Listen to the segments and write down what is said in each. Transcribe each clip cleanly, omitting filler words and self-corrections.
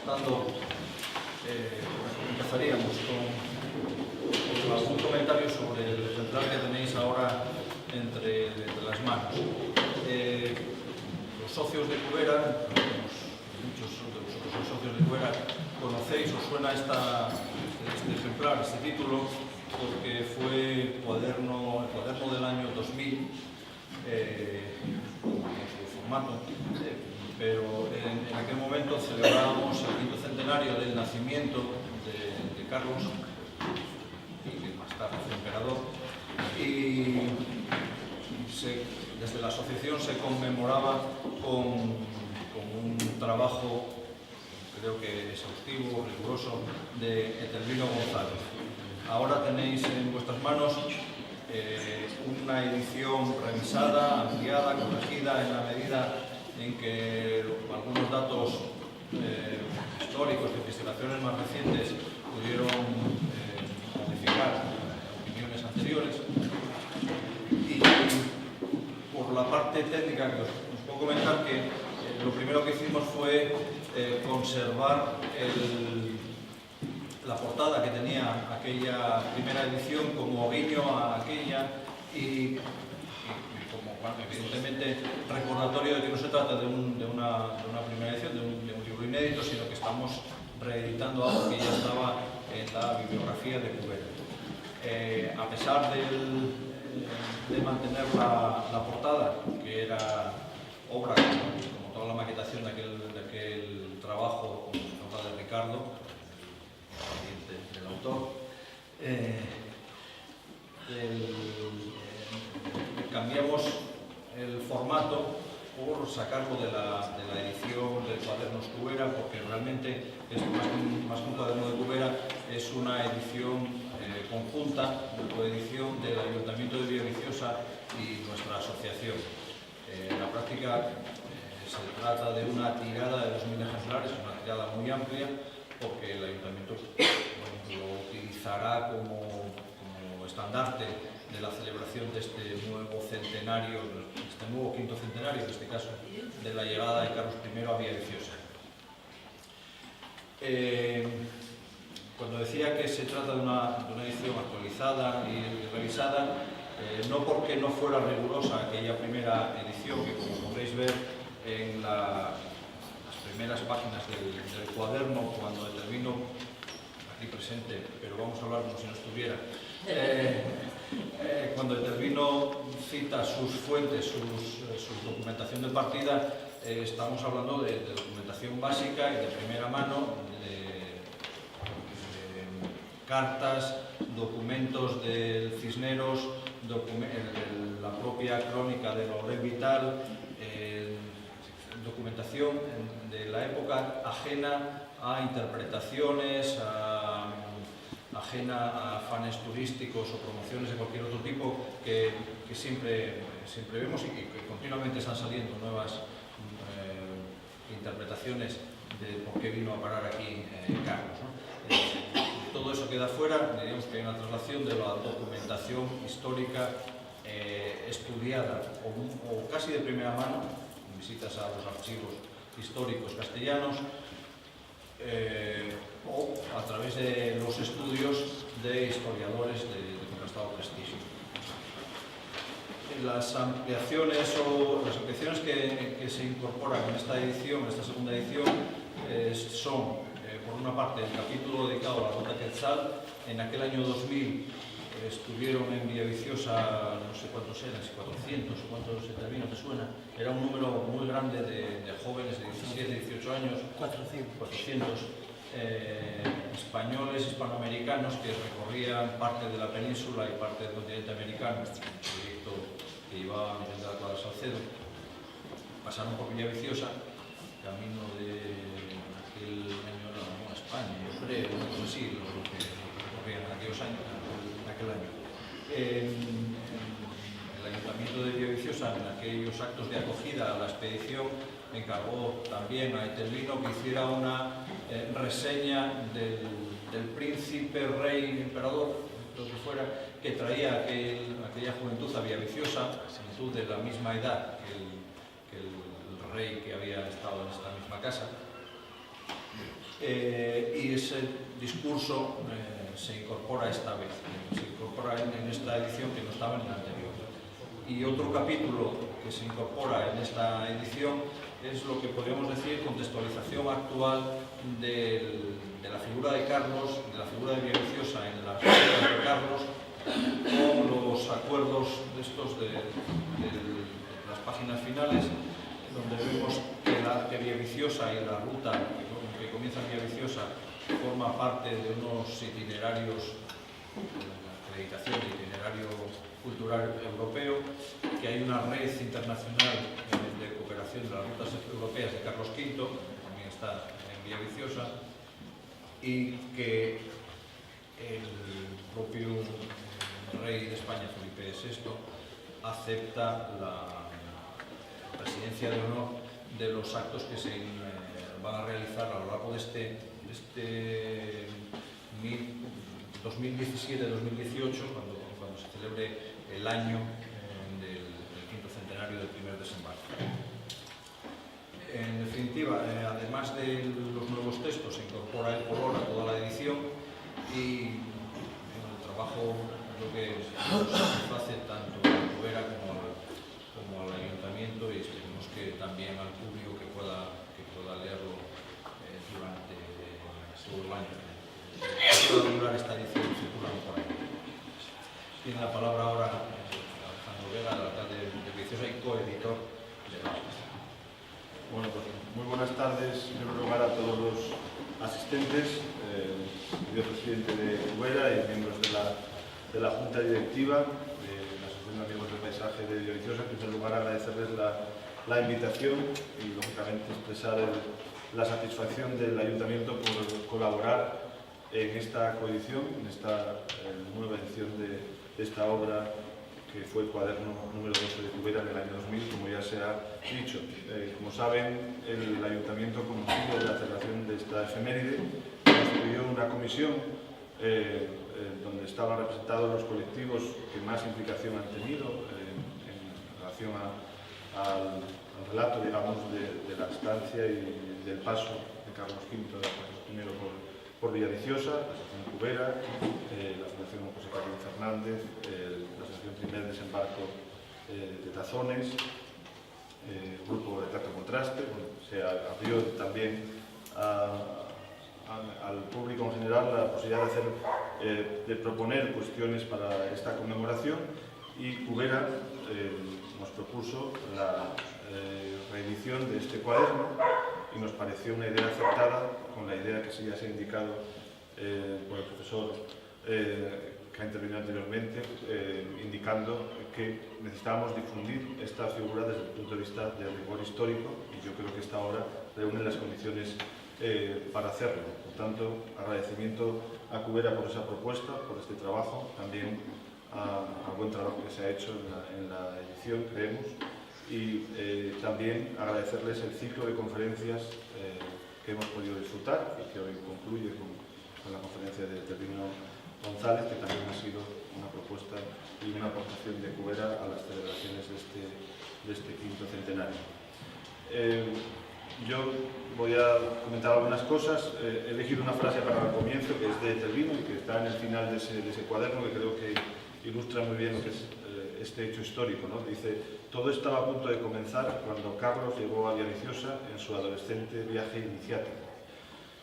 contando, empezaríamos con algún comentario sobre el ejemplar que tenéis ahora entre las manos. Los socios de Cubera, muchos de vosotros sois socios de Cubera, conocéis, os suena este ejemplar, este título, porque fue el cuaderno del año 2000, en su formato, pero en aquel momento celebrábamos el 5º centenario del nacimiento de Carlos, y que más tarde fue emperador, y desde la asociación se conmemoraba con un trabajo, creo que exhaustivo, riguroso, de Etelvino González. Ahora tenéis en vuestras manos una edición revisada, ampliada, corregida en la medida en que algunos datos históricos de investigaciones más recientes pudieron modificar opiniones anteriores. Y por la parte técnica que os puedo comentar que lo primero que hicimos fue conservar la portada que tenía aquella primera edición como guiño a aquella y como, bueno, evidentemente recordatorio de que no se trata de una primera edición, de un libro inédito, sino que estamos reeditando algo que ya estaba en la bibliografía de Cubera. A pesar de mantener la portada, que era obra, como toda la maquetación de aquel trabajo, obra de Ricardo, del autor, cambiamos el formato por sacarlo de la edición de Cuadernos Cubera, porque realmente es más que un cuaderno de Cubera, es una edición conjunta, una coedición del Ayuntamiento de Villaviciosa y nuestra asociación. En la práctica se trata de una tirada de 2000 ejemplares, una tirada muy amplia, porque el Ayuntamiento lo utilizará como estandarte de la celebración de este nuevo centenario, este nuevo 5º centenario, en este caso, de la llegada de Carlos I a Villaviciosa. Cuando decía que se trata de una edición actualizada y revisada, no porque no fuera rigurosa aquella primera edición, que como podéis ver en las primeras páginas del cuaderno, cuando Etelvino, aquí presente, pero vamos a hablar como si no estuviera, cuando Etelvino cita sus fuentes, su documentación de partida, estamos hablando de documentación básica y de primera mano, de cartas, documentos del Cisneros, la propia crónica de Laurel Vital, documentación de la época ajena a interpretaciones, ajena a afanes turísticos o promociones de cualquier otro tipo que siempre vemos y que continuamente están saliendo nuevas interpretaciones de por qué vino a parar aquí Carlos, ¿no? Todo eso queda fuera, diríamos que hay una traslación de la documentación histórica estudiada o casi de primera mano, visitas a los archivos históricos castellanos, o a través de los estudios de historiadores de contrastado prestigio. Las ampliaciones que se incorporan en esta edición, en esta segunda edición, son, por una parte, el capítulo dedicado a la Ruta Quetzal. En aquel año 2000 estuvieron en Villaviciosa, no sé cuántos eran, si 400 o cuántos Etelvino te suena. Era un número muy grande de jóvenes de 17, 18 años. 400 españoles, hispanoamericanos que recorrían parte de la península y parte del continente americano, un proyecto que llevaba Miguel de la Cuadra Salcedo. Pasaron por Villaviciosa, camino de aquel año a España, yo creo, una cosa así, lo que recorrían en aquellos años, en aquel año. El Ayuntamiento de Villaviciosa, en aquellos actos de acogida a la expedición, encargó también a Etelvino que hiciera una reseña del príncipe, rey, emperador, lo que fuera, que traía aquella juventud a Villaviciosa, juventud de la misma edad que el rey que había estado en esta misma casa. Y ese discurso se incorpora esta vez, se incorpora en esta edición que no estaba en la anterior. Y otro capítulo que se incorpora en esta edición es lo que podríamos decir contextualización actual de la figura de Carlos, de la figura de Villaviciosa en las obras de Carlos, con los acuerdos de estos de las páginas finales, donde vemos que Villaviciosa y la ruta que comienza en Villaviciosa forma parte de unos itinerarios, la acreditación de itinerario cultural europeo, que hay una red internacional de cooperación de las rutas europeas de Carlos V, que también está en Villaviciosa, y que el propio rey de España, Felipe VI, acepta la presidencia de honor de los actos que se van a realizar a lo largo de este 2017-2018, cuando se celebre el año del quinto centenario del primer desembarco. En definitiva, además de los nuevos textos, se incorpora el color a toda la edición y el trabajo creo que nos satisface tanto a Cubera como al ayuntamiento, y esperemos que también al público que pueda leerlo durante todo el año. Quiero regular esta edición circulando por ahí. Tiene la palabra ahora Alejandro Vega, el alcalde de Villaviciosa y coeditor de la obra. Bueno, pues muy buenas tardes, en primer lugar, a todos los asistentes, yo presidente de Cubera y miembros de la Junta Directiva de la Asociación de Amigos del Paisaje de Villaviciosa. En primer lugar, agradecerles la invitación y, lógicamente, expresar la satisfacción del Ayuntamiento por colaborar en esta coedición, en esta nueva edición de esta obra que fue el cuaderno número 12 de Cubera en el año 2000, como ya se ha dicho. Como saben, el Ayuntamiento, con motivo de la celebración de esta efeméride, constituyó una comisión donde estaban representados los colectivos que más implicación han tenido en relación al relato, digamos, de la estancia y del paso de Carlos V, de Carlos I por Villaviciosa, la Asociación Cubera, la Fundación José Carlos Fernández, la Asociación Primer Desembarco de Tazones, el Grupo de Trato Contraste. Bueno, se abrió también al público en general la posibilidad de proponer cuestiones para esta conmemoración, y Cubera nos propuso la reedición de este cuaderno, y nos pareció una idea acertada, con la idea que ya se ha indicado por el profesor que ha intervenido anteriormente, indicando que necesitábamos difundir esta figura desde el punto de vista del rigor histórico, y yo creo que esta obra reúne las condiciones para hacerlo. Por tanto, agradecimiento a Cubera por esa propuesta, por este trabajo, también al buen trabajo que se ha hecho en la edición, creemos, y también agradecerles el ciclo de conferencias que hemos podido disfrutar y que hoy concluye con la conferencia de Tervino González, que también ha sido una propuesta y una aportación de Cubera a las celebraciones de este quinto centenario. Yo voy a comentar algunas cosas. He elegido una frase para el comienzo que es de Tervino y que está en el final de ese cuaderno, que creo que ilustra muy bien lo que es este hecho histórico, ¿no? Dice: todo estaba a punto de comenzar cuando Carlos llegó a Villaviciosa en su adolescente viaje iniciático.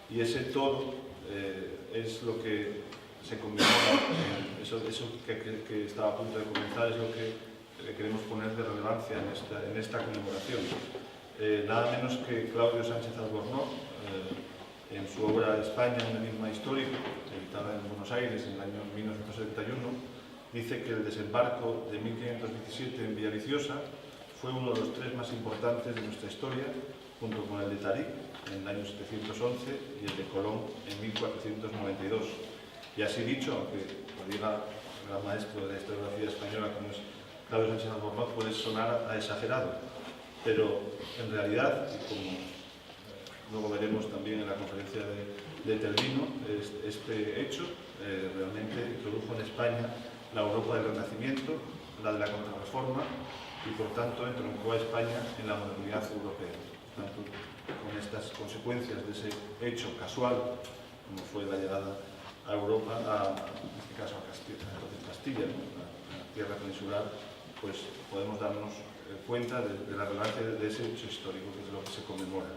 Y ese todo es lo que se conmemora, eso que estaba a punto de comenzar es lo que queremos poner de relevancia en esta conmemoración. Nada menos que Claudio Sánchez Albornoz, en su obra España, un enigma histórico, editada en Buenos Aires en el año 1971, dice que el desembarco de 1517 en Villaviciosa fue uno de los tres más importantes de nuestra historia, junto con el de Tarik en el año 711 y el de Colón en 1492. Y así dicho, aunque lo diga el gran maestro de la historiografía española como es Claudio Sánchez Albornoz, puede sonar a exagerado, pero en realidad, y como luego veremos también en la conferencia de Tervino, este hecho realmente introdujo en España la Europa del Renacimiento, la de la Contrarreforma, y por tanto entroncó a España en la modernidad europea. por tanto, con estas consecuencias de ese hecho casual, como fue la llegada a Europa, en este caso a Castilla, ¿no? La tierra peninsular, pues podemos darnos cuenta de la relevancia de ese hecho histórico, que es lo que se conmemora.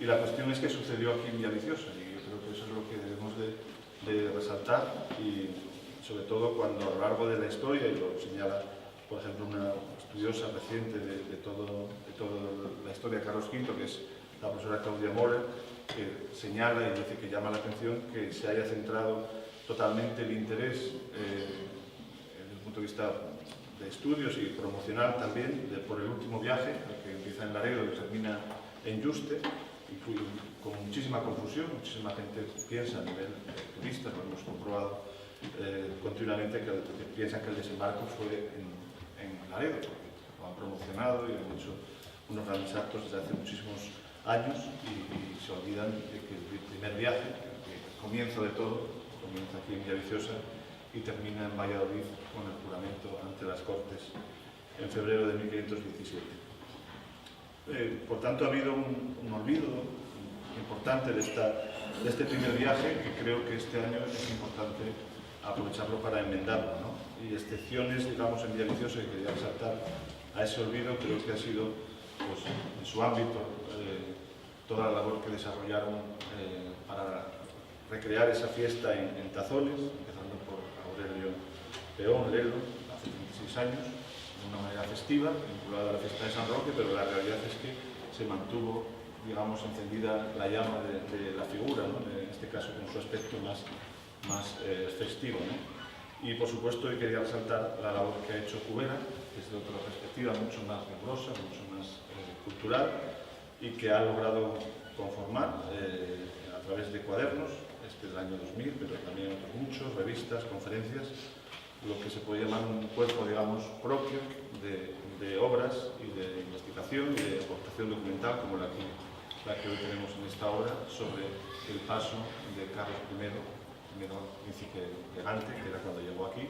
Y la cuestión es que sucedió aquí en Villaviciosa, y yo creo que eso es lo que debemos de resaltar, y sobre todo cuando a lo largo de la historia, y lo señala, por ejemplo, una estudiosa reciente de toda la historia de Carlos V, que es la profesora Claudia Mora, que señala y dice que llama la atención que se haya centrado totalmente el interés desde el punto de vista de estudios y promocional también por el último viaje, que empieza en Laredo y termina en Yuste, y con muchísima confusión. Muchísima gente piensa a nivel turista, lo hemos comprobado continuamente, que piensan que el desembarco fue en Laredo, porque lo han promocionado y han hecho unos grandes actos desde hace muchísimos años y se olvidan de que el primer viaje, el comienzo de todo, comienza aquí en Villaviciosa y termina en Valladolid con el juramento ante las Cortes en febrero de 1517. Por tanto, ha habido un olvido importante de este primer viaje, que creo que este año es importante aprovecharlo para enmendarlo, ¿no? Y excepciones, digamos, en Villaviciosa, que quería resaltar a ese olvido, creo que ha sido, pues, en su ámbito, toda la labor que desarrollaron para recrear esa fiesta en Tazones, empezando por Aurelio Peón Lelo, hace 26 años, de una manera festiva, vinculada a la fiesta de San Roque, pero la realidad es que se mantuvo, digamos, encendida la llama de la figura, ¿no? En este caso con su aspecto más festivo, ¿no? Y por supuesto quería resaltar la labor que ha hecho Cubera, desde otra perspectiva mucho más rigurosa, mucho más cultural, y que ha logrado conformar a través de cuadernos, este del año 2000, pero también otros muchos, revistas, conferencias, lo que se puede llamar un cuerpo, digamos, propio de obras y de investigación y de aportación documental, como la que hoy tenemos en esta obra, sobre el paso de Carlos I, primero príncipe elegante, que era cuando llegó aquí,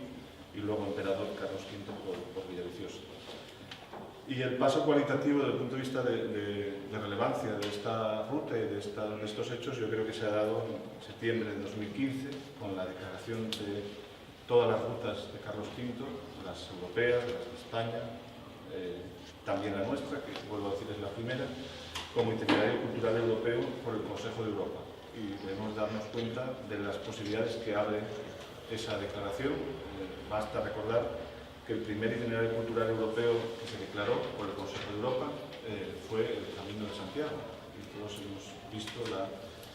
y luego emperador Carlos V por Villaviciosa. Y el paso cualitativo desde el punto de vista de relevancia de esta ruta y de estos hechos, yo creo que se ha dado en septiembre de 2015 con la declaración de todas las rutas de Carlos V, las europeas, las de España, también la nuestra, que vuelvo a decir es la primera, como itinerario cultural europeo por el Consejo de Europa. Y debemos darnos cuenta de las posibilidades que abre esa declaración. Basta recordar que el primer itinerario cultural europeo que se declaró por el Consejo de Europa fue el Camino de Santiago. Y todos hemos visto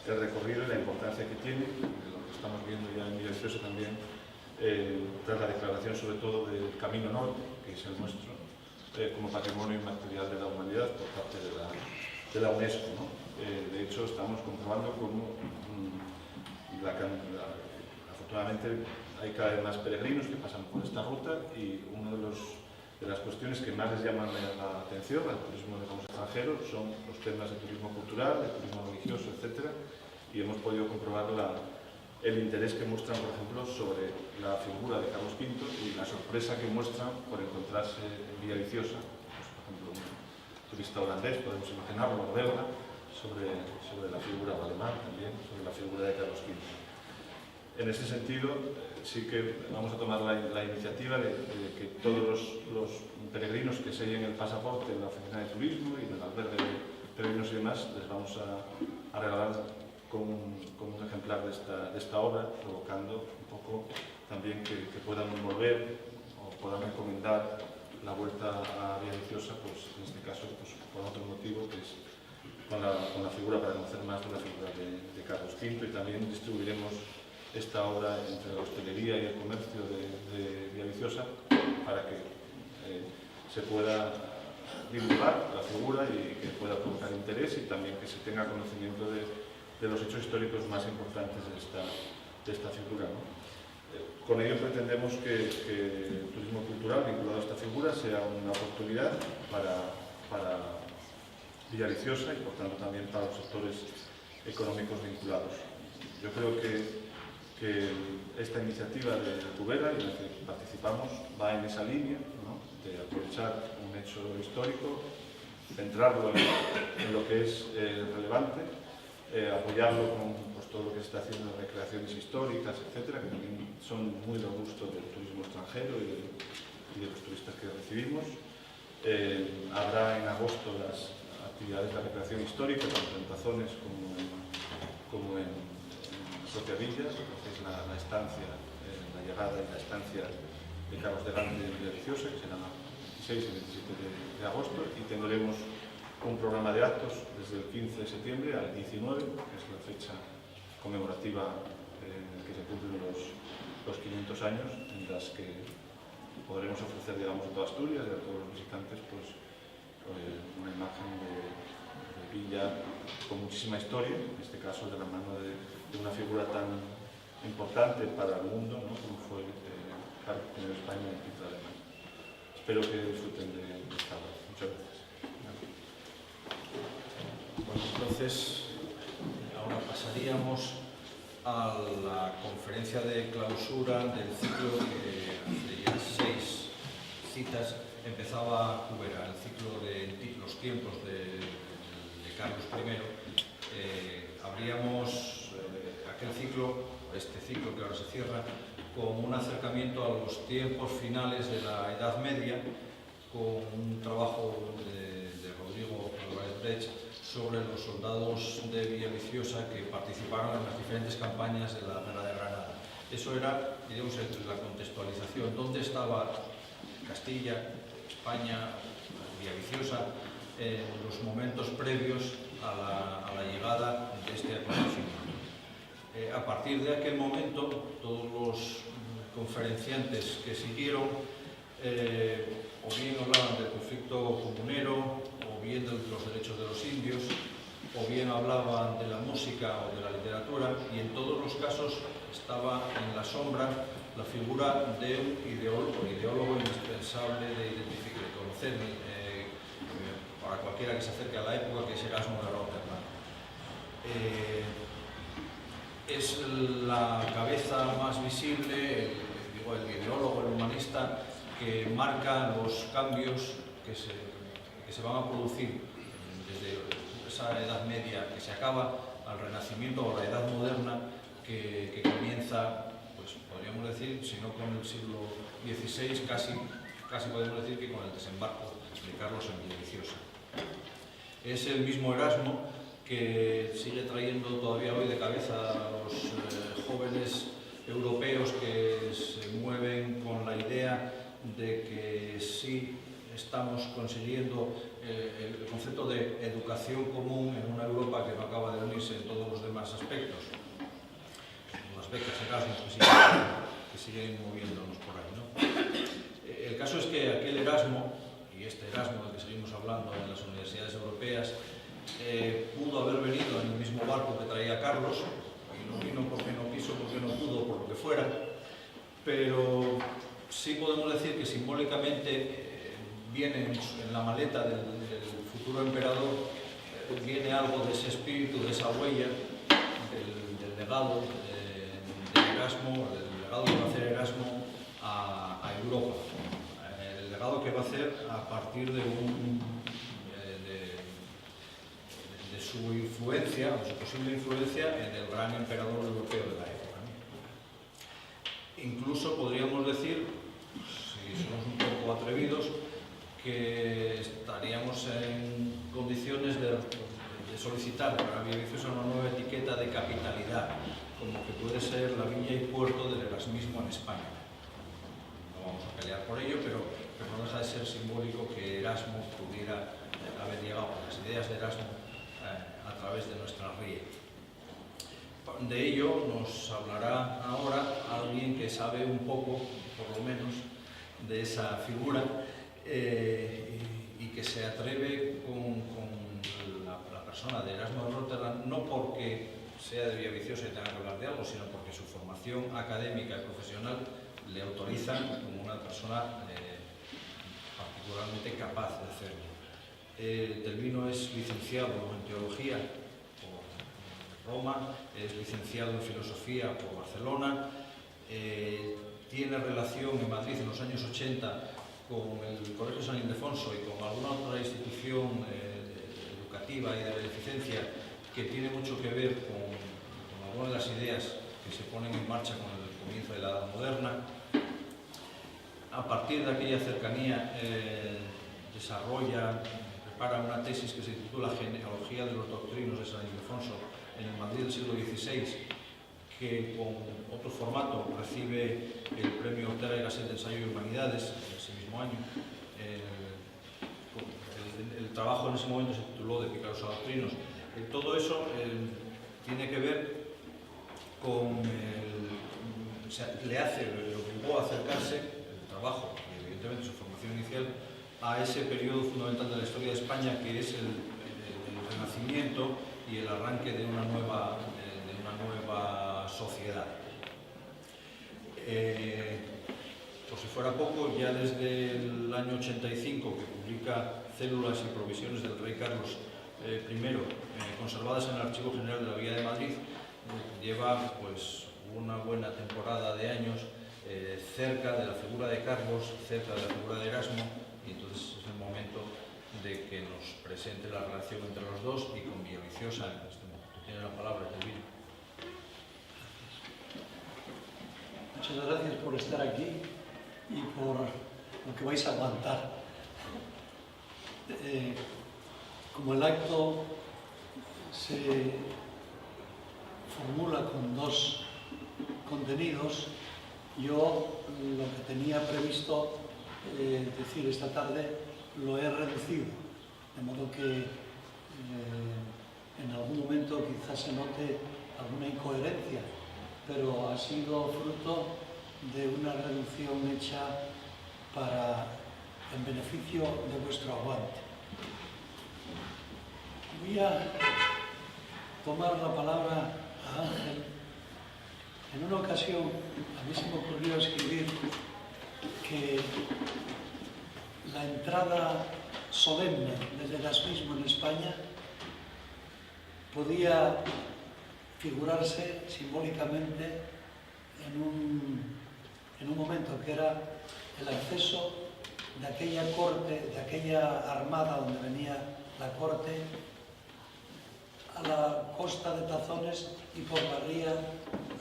el recorrido y la importancia que tiene, lo que estamos viendo ya en Villaviciosa también, tras la declaración sobre todo del Camino Norte, que es el nuestro, como patrimonio inmaterial de la humanidad por parte de la UNESCO, ¿no? De hecho, estamos comprobando cómo afortunadamente hay cada vez más peregrinos que pasan por esta ruta, y una de las cuestiones que más les llaman la atención al turismo de los extranjeros son los temas de turismo cultural, de turismo religioso, etc. Y hemos podido comprobar el interés que muestran, por ejemplo, sobre la figura de Carlos V y la sorpresa que muestran por encontrarse en Villaviciosa, pues, por ejemplo, un turista holandés, podemos imaginarlo, o belga, sobre la figura, o alemán también, sobre la figura de Carlos V. En ese sentido, sí que vamos a tomar la iniciativa de que todos los peregrinos que sellen el pasaporte en la oficina de turismo y en el albergue de peregrinos y demás, les vamos a regalar con un ejemplar de esta obra, provocando un poco también que puedan volver o puedan recomendar la vuelta a Villaviciosa, pues en este caso pues, por otro motivo, que es con la figura, para conocer más de la figura de Carlos V, y también distribuiremos esta obra entre la hostelería y el comercio de Villaviciosa para que se pueda divulgar la figura y que pueda provocar interés, y también que se tenga conocimiento de los hechos históricos más importantes de esta figura, ¿no? Con ello pretendemos que el turismo cultural vinculado a esta figura sea una oportunidad para Villaviciosa y por tanto también para los sectores económicos vinculados. Yo creo que esta iniciativa de Cubera, en la que participamos, va en esa línea, ¿no? De aprovechar un hecho histórico centrarlo en lo que es relevante, apoyarlo con pues, todo lo que se está haciendo en recreaciones históricas, etcétera, que también son muy del gusto del turismo extranjero y de los turistas que recibimos. Habrá en agosto las actividades de recreación histórica, tanto en Tazones como en la propia villa, lo que es la estancia, la llegada y la estancia de Carlos de Gante en Villaviciosa, que serán el 16 y 27 de agosto, y tendremos un programa de actos desde el 15 de septiembre al 19, que es la fecha conmemorativa en la que se cumplen los 500 años, en las que podremos ofrecer, digamos, a toda Asturias y a todos los visitantes pues, una imagen de villa con muchísima historia, en este caso de la mano de una figura tan importante para el mundo, ¿no? Como fue Carlos I de España y el Príncipe alemán. Espero que disfruten de esta obra. Muchas gracias. Bueno, entonces, ahora pasaríamos a la conferencia de clausura del ciclo que hace ya 6 citas empezaba Cubera, el ciclo de los tiempos de Carlos I. Abríamos aquel ciclo, este ciclo que ahora se cierra, con un acercamiento a los tiempos finales de la Edad Media, con un trabajo de Rodrigo Álvarez Brecht sobre los soldados de Villaviciosa que participaron en las diferentes campañas de la Guerra de Granada. Eso era, digamos, la contextualización. ¿Dónde estaba Castilla, España, Villaviciosa, en los momentos previos a la llegada de este acontecimiento? A partir de aquel momento, todos los conferenciantes que siguieron o bien hablaban del conflicto comunero, o bien de los derechos de los indios, o bien hablaban de la música o de la literatura, y en todos los casos estaba en la sombra la figura de un ideólogo indispensable de conocer para cualquiera que se acerque a la época, que es Erasmo de Rotterdam. Es la cabeza más visible, el ideólogo, el humanista, que marca los cambios que se van a producir desde esa Edad Media que se acaba al Renacimiento o la Edad Moderna que comienza, pues podríamos decir, si no con el siglo XVI, casi podemos decir que con el desembarco de Carlos en Villaviciosa. Es el mismo Erasmo que sigue trayendo todavía hoy de cabeza a los jóvenes europeos que se mueven con la idea de que sí estamos consiguiendo el concepto de educación común en una Europa que no acaba de unirse en todos los demás aspectos. Las becas Erasmus que siguen moviéndonos por ahí, ¿no? El caso es que aquel Erasmo, y este Erasmo del que seguimos hablando en las universidades europeas, pudo haber venido en el mismo barco que traía Carlos, y no vino porque no quiso, porque no pudo, por lo que fuera, pero sí podemos decir que simbólicamente viene en la maleta del futuro emperador, viene algo de ese espíritu, de esa huella, del legado de Erasmo, del legado que va a hacer Erasmo a Europa, el legado que va a hacer a partir de su influencia, o su posible influencia en el gran emperador europeo de la época, ¿no? Incluso podríamos decir, si somos un poco atrevidos, que estaríamos en condiciones de solicitar para Villaviciosa una nueva etiqueta de capitalidad, como que puede ser la villa y puerto del erasmismo en España. No vamos a pelear por ello, pero no deja de ser simbólico que Erasmo pudiera haber llegado a las ideas de Erasmo a través de nuestra RIE. De ello nos hablará ahora alguien que sabe un poco, por lo menos, de esa figura y que se atreve con la persona de Erasmo de Rotterdam, no porque sea de Villaviciosa y tenga que hablar de algo, sino porque su formación académica y profesional le autorizan como una persona particularmente capaz de hacerlo. Telvino es licenciado en Teología por Roma, es licenciado en Filosofía por Barcelona, tiene relación en Madrid en los años 80 con el Colegio San Ildefonso y con alguna otra institución educativa y de beneficencia que tiene mucho que ver con algunas de las ideas que se ponen en marcha con el comienzo de la Edad Moderna. A partir de aquella cercanía prepara una tesis que se titula Genealogía de los doctrinos de San Ildefonso en el Madrid del siglo XVI, que con otro formato recibe el premio Ortega y Gasset de Ensayo y Humanidades ese mismo año. El trabajo en ese momento se tituló De Pícaros a Doctrinos. Todo eso tiene que ver con le obligó a acercarse el trabajo y evidentemente su formación inicial a ese periodo fundamental de la historia de España, que es el Renacimiento y el arranque de una nueva sociedad. Por si fuera poco, ya desde el año 85, que publica Células y Provisiones del Rey Carlos I, conservadas en el Archivo General de la Villa de Madrid, lleva pues una buena temporada de años cerca de la figura de Carlos, cerca de la figura de Erasmo, y entonces es el momento de que nos presente la relación entre los dos y con Villaviciosa en este momento. Tiene la palabra, Telvino. Muchas gracias por estar aquí y por lo que vais a aguantar. Como el acto se formula con dos contenidos, yo lo que tenía previsto decir esta tarde lo he reducido, de modo que en algún momento quizás se note alguna incoherencia, pero ha sido fruto de una reducción hecha en beneficio de vuestro aguante. Voy a tomar la palabra a Ángel. En una ocasión a mí se me ocurrió escribir que la entrada solemne del erasmismo en España podía figurarse simbólicamente en un momento que era el acceso de aquella corte, de aquella armada donde venía la corte, a la costa de Tazones y por la ría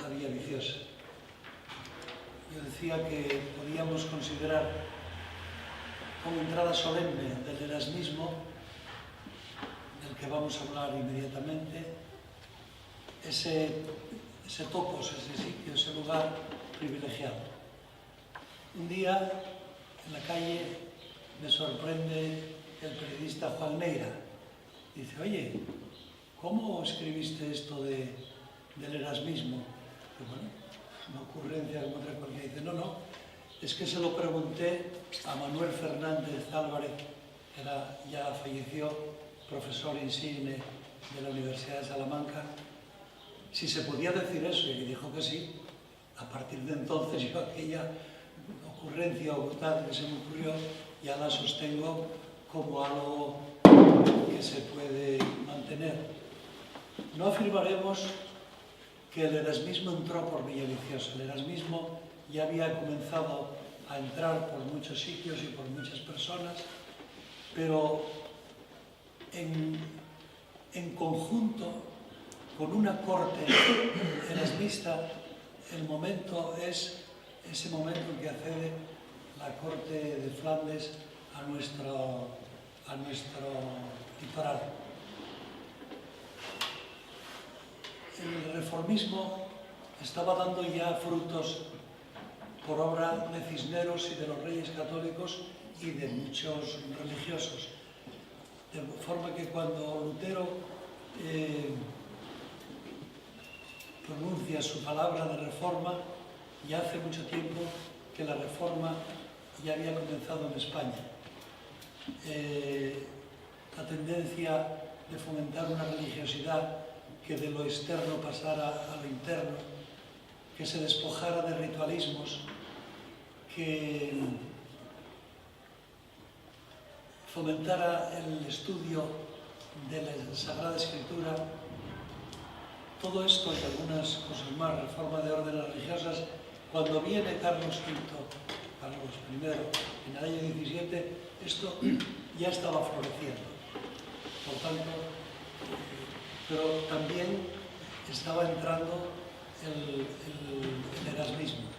a Villaviciosa. Yo decía que podíamos considerar como entrada solemne del erasmismo, del que vamos a hablar inmediatamente, ese topos, ese sitio, ese lugar privilegiado. Un día, en la calle, me sorprende el periodista Juan Neira. Dice, oye, ¿cómo escribiste esto del erasmismo? Y bueno, una ocurrencia como otra cualquiera. Dice, no, es que se lo pregunté a Manuel Fernández Álvarez, que ya falleció, profesor insigne de la Universidad de Salamanca, si se podía decir eso, y dijo que sí. A partir de entonces yo aquella ocurrencia o tal que se me ocurrió ya la sostengo como algo que se puede mantener. No afirmaremos que el erasmismo entró por Villaviciosa. El erasmismo ya había comenzado a entrar por muchos sitios y por muchas personas, pero en conjunto con una corte erasmista, el momento es ese momento en que accede la corte de Flandes a nuestro litoral. El reformismo estaba dando ya frutos por obra de Cisneros y de los Reyes Católicos y de muchos religiosos. De forma que cuando Lutero pronuncia su palabra de reforma, ya hace mucho tiempo que la reforma ya había comenzado en España. La tendencia de fomentar una religiosidad que de lo externo pasara a lo interno, que se despojara de ritualismos, que fomentara el estudio de la Sagrada Escritura. Todo esto y algunas cosas más, reforma de órdenes religiosas, cuando viene Carlos V Carlos I, en el año 17, esto ya estaba floreciendo. Por tanto, pero también estaba entrando el erasmismo.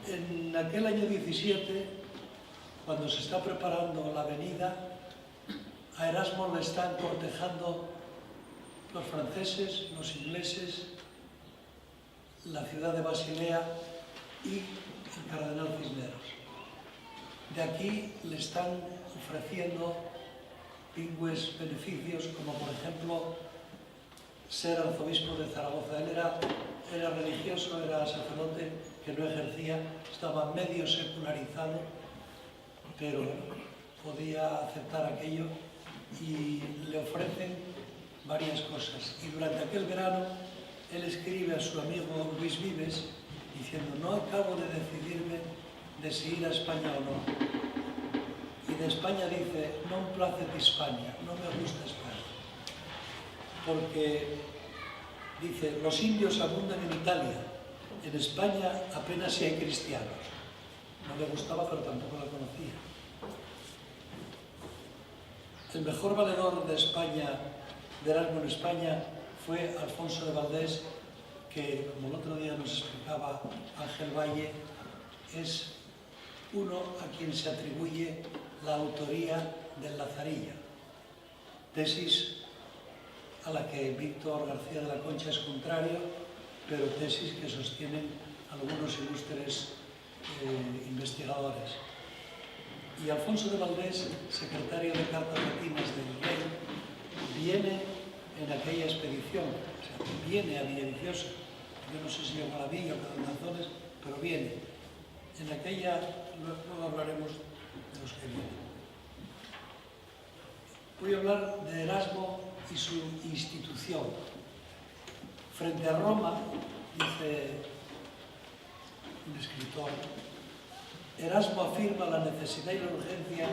En aquel año 17, cuando se está preparando la venida, a Erasmo le están cortejando los franceses, los ingleses, la ciudad de Basilea y el cardenal Cisneros. De aquí le están ofreciendo pingües beneficios, como por ejemplo ser arzobispo de Zaragoza. Él era religioso, era sacerdote que no ejercía, estaba medio secularizado, pero podía aceptar aquello y le ofrecen varias cosas. Y durante aquel verano él escribe a su amigo Luis Vives diciendo: no acabo de decidirme de si ir a España o no. Y de España dice: non placet España, no me gusta España. Porque dice: los indios abundan en Italia, en España apenas si hay cristianos. No le gustaba, pero tampoco la conocía. El mejor valedor de España, de Erasmo en España, fue Alfonso de Valdés, que, como el otro día nos explicaba Ángel Valle, es uno a quien se atribuye la autoría del Lazarillo, tesis a la que Víctor García de la Concha es contrario, pero tesis que sostienen algunos ilustres investigadores. Y Alfonso de Valdés, secretario de Cartas Latinas del Rey, viene en aquella expedición, o sea, viene a Villaviciosa. Yo no sé si a Maravilla o a Candanzones, pero viene. En aquella, luego hablaremos de los que vienen. Voy a hablar de Erasmo y su institución. Frente a Roma, dice un escritor, Erasmo afirma la necesidad y la urgencia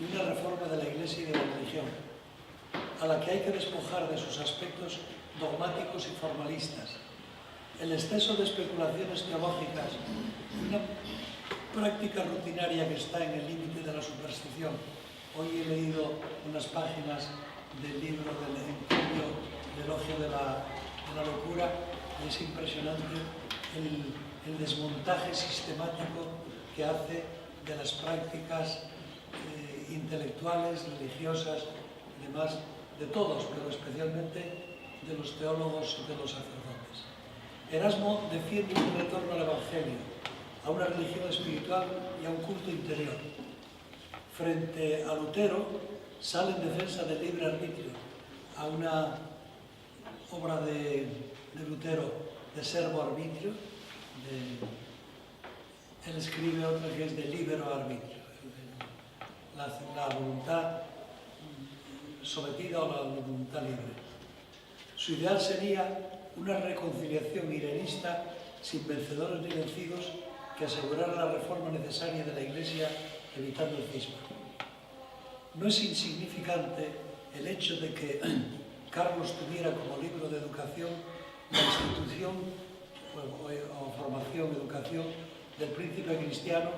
de una reforma de la Iglesia y de la religión, a la que hay que despojar de sus aspectos dogmáticos y formalistas, el exceso de especulaciones teológicas y una práctica rutinaria que está en el límite de la superstición. Hoy he leído unas páginas del libro del Encomio, del Elogio de la Locura, y es impresionante el desmontaje sistemático que hace de las prácticas intelectuales, religiosas, y demás, de todos, pero especialmente de los teólogos y de los sacerdotes. Erasmo defiende un retorno al Evangelio, a una religión espiritual y a un culto interior. Frente a Lutero, sale en defensa del libre arbitrio, a una obra de Lutero, de Servo Arbitrio. Él escribe otra que es de Libero Arbitrio, la voluntad sometida a la voluntad libre. Su ideal sería una reconciliación irenista sin vencedores ni vencidos que asegurara la reforma necesaria de la Iglesia evitando el cisma. No es insignificante el hecho de que Carlos tuviera como libro de educación la institución o formación, educación del príncipe cristiano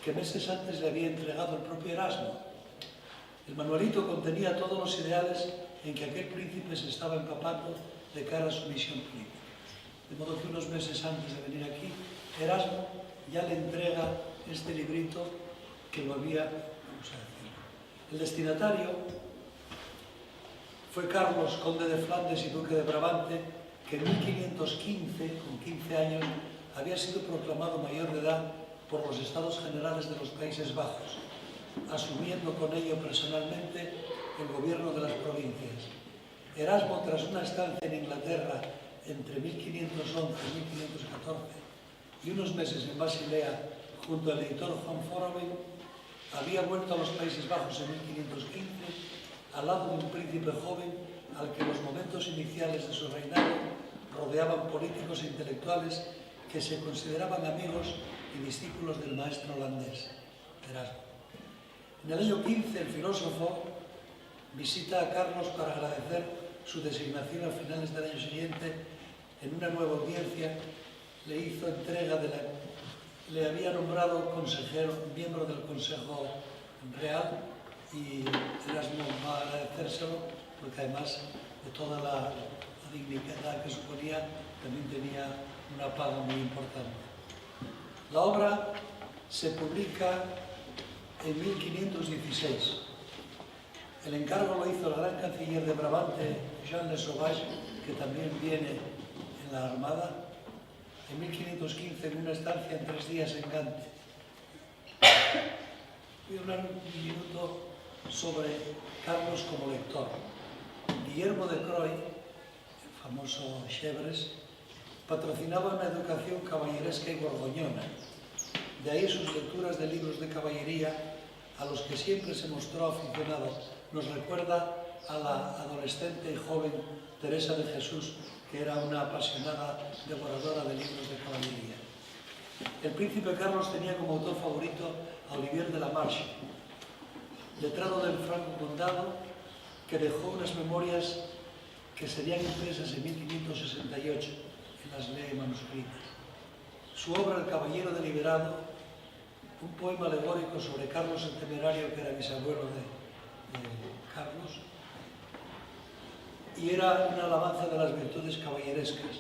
que meses antes le había entregado el propio Erasmo. El manualito contenía todos los ideales en que aquel príncipe se estaba empapando de cara a su misión política. De modo que unos meses antes de venir aquí, Erasmo ya le entrega este librito que lo había, vamos a decir. El destinatario fue Carlos, conde de Flandes y duque de Brabante, que en 1515, con 15 años, había sido proclamado mayor de edad por los Estados Generales de los Países Bajos, asumiendo con ello personalmente el gobierno de las provincias. Erasmo, tras una estancia en Inglaterra entre 1511 y 1514 y unos meses en Basilea junto al editor Juan Foroben, había vuelto a los Países Bajos en 1515 al lado de un príncipe joven al que en los momentos iniciales de su reinado rodeaban políticos e intelectuales que se consideraban amigos y discípulos del maestro holandés, Erasmo. En el año 15, el filósofo visita a Carlos para agradecer su designación a finales del año siguiente en una nueva audiencia le hizo entrega le había nombrado consejero, miembro del Consejo Real, y Erasmo va a agradecérselo porque además de toda la dignidad que suponía, también tenía una paga muy importante. La obra se publica en 1516. El encargo lo hizo el gran canciller de Brabante, Jean Le Sauvage, que también viene en la Armada, en 1515 en una estancia en 3 días en Gante. Voy a hablar un minuto sobre Carlos como lector. Guillermo de Croy, el famoso Chevres, patrocinaba una educación caballeresca y borgoñona. De ahí sus lecturas de libros de caballería, a los que siempre se mostró aficionado. Nos recuerda a la adolescente y joven Teresa de Jesús, que era una apasionada devoradora de libros de caballería. El príncipe Carlos tenía como autor favorito a Olivier de la Marche, letrado del Franco Condado, que dejó unas memorias que serían impresas en 1568 en las leyes manuscritas. Su obra El caballero deliberado, un poema alegórico sobre Carlos el Temerario, que era bisabuelo de Carlos, y era una alabanza de las virtudes caballerescas.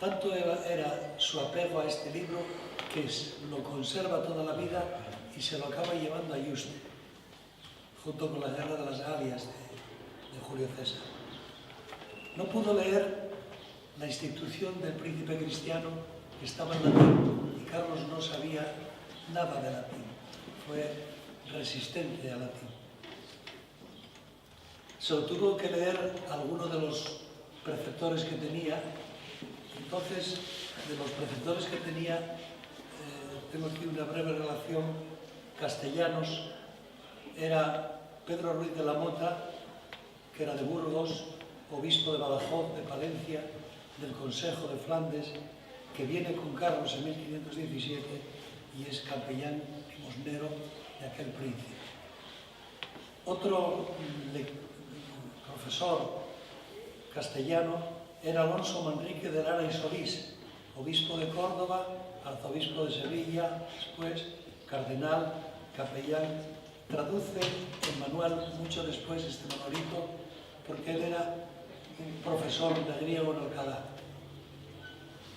Tanto era su apego a este libro que lo conserva toda la vida y se lo acaba llevando a Yuste, junto con la Guerra de las Galias de Julio César. No pudo leer la institución del príncipe cristiano, que estaba en latín, y Carlos no sabía nada de latín, fue resistente al latín. Se lo tuvo que leer alguno de los preceptores que tenía. Entonces, de los preceptores que tenía, tengo aquí una breve relación. Castellanos era Pedro Ruiz de la Mota, que era de Burgos, obispo de Badajoz, de Palencia, del Consejo de Flandes, que viene con Carlos en 1517 y es capellán limosnero de aquel príncipe. Otro profesor castellano era Alonso Manrique de Lara y Solís, obispo de Córdoba, arzobispo de Sevilla, después cardenal, capellán. Traduce en manual mucho después este Manolito, porque él era un profesor de griego en Alcalá.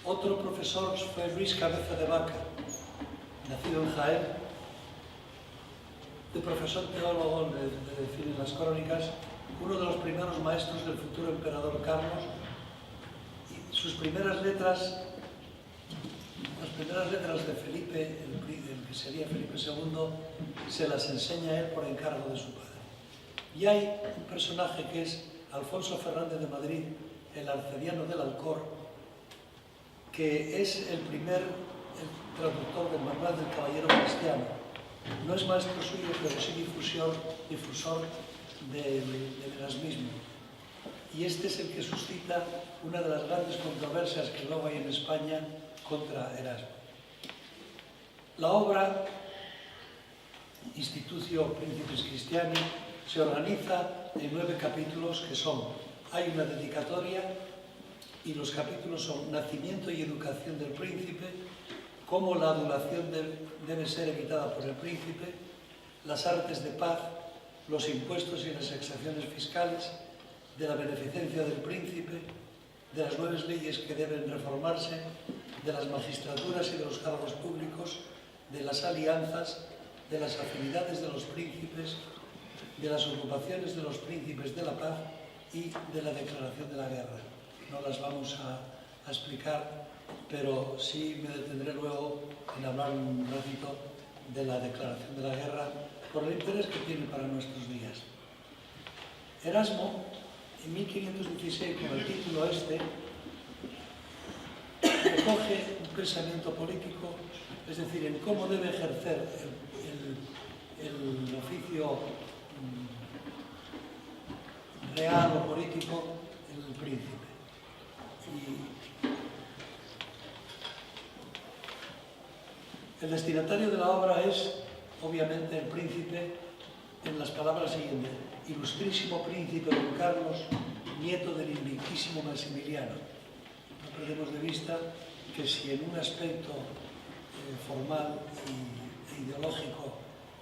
Otro profesor fue Luis Cabeza de Vaca, nacido en Jaén, de profesor teólogo, de decir en las crónicas, uno de los primeros maestros del futuro emperador Carlos. Y sus primeras letras, las primeras letras de Felipe, el que sería Felipe II, se las enseña él por encargo de su padre. Y hay un personaje que es Alfonso Fernández de Madrid, el arcediano del Alcor, que es el traductor del manual del caballero cristiano. No es maestro suyo, pero sí difusor del erasmismo. Y este es el que suscita una de las grandes controversias que luego hay en España contra Erasmo. La obra Institutio Principis Christiani se organiza en 9 capítulos que son: hay una dedicatoria, y los capítulos son Nacimiento y educación del príncipe, cómo la adulación debe ser evitada por el príncipe, las artes de paz, los impuestos y las exacciones fiscales, de la beneficencia del príncipe, de las 9 leyes que deben reformarse, de las magistraturas y de los cargos públicos, de las alianzas, de las afinidades de los príncipes, de las ocupaciones de los príncipes de la paz y de la declaración de la guerra. No las vamos a explicar, pero sí me detendré luego en hablar un ratito de la declaración de la guerra por el interés que tiene para nuestros días. Erasmo, en 1516, con el título este, recoge un pensamiento político, es decir, en cómo debe ejercer el oficio real o político el príncipe. Y el destinatario de la obra es, obviamente, el príncipe, en las palabras siguientes: ilustrísimo príncipe don Carlos, nieto del invictísimo Maximiliano. No perdemos de vista que si en un aspecto formal e ideológico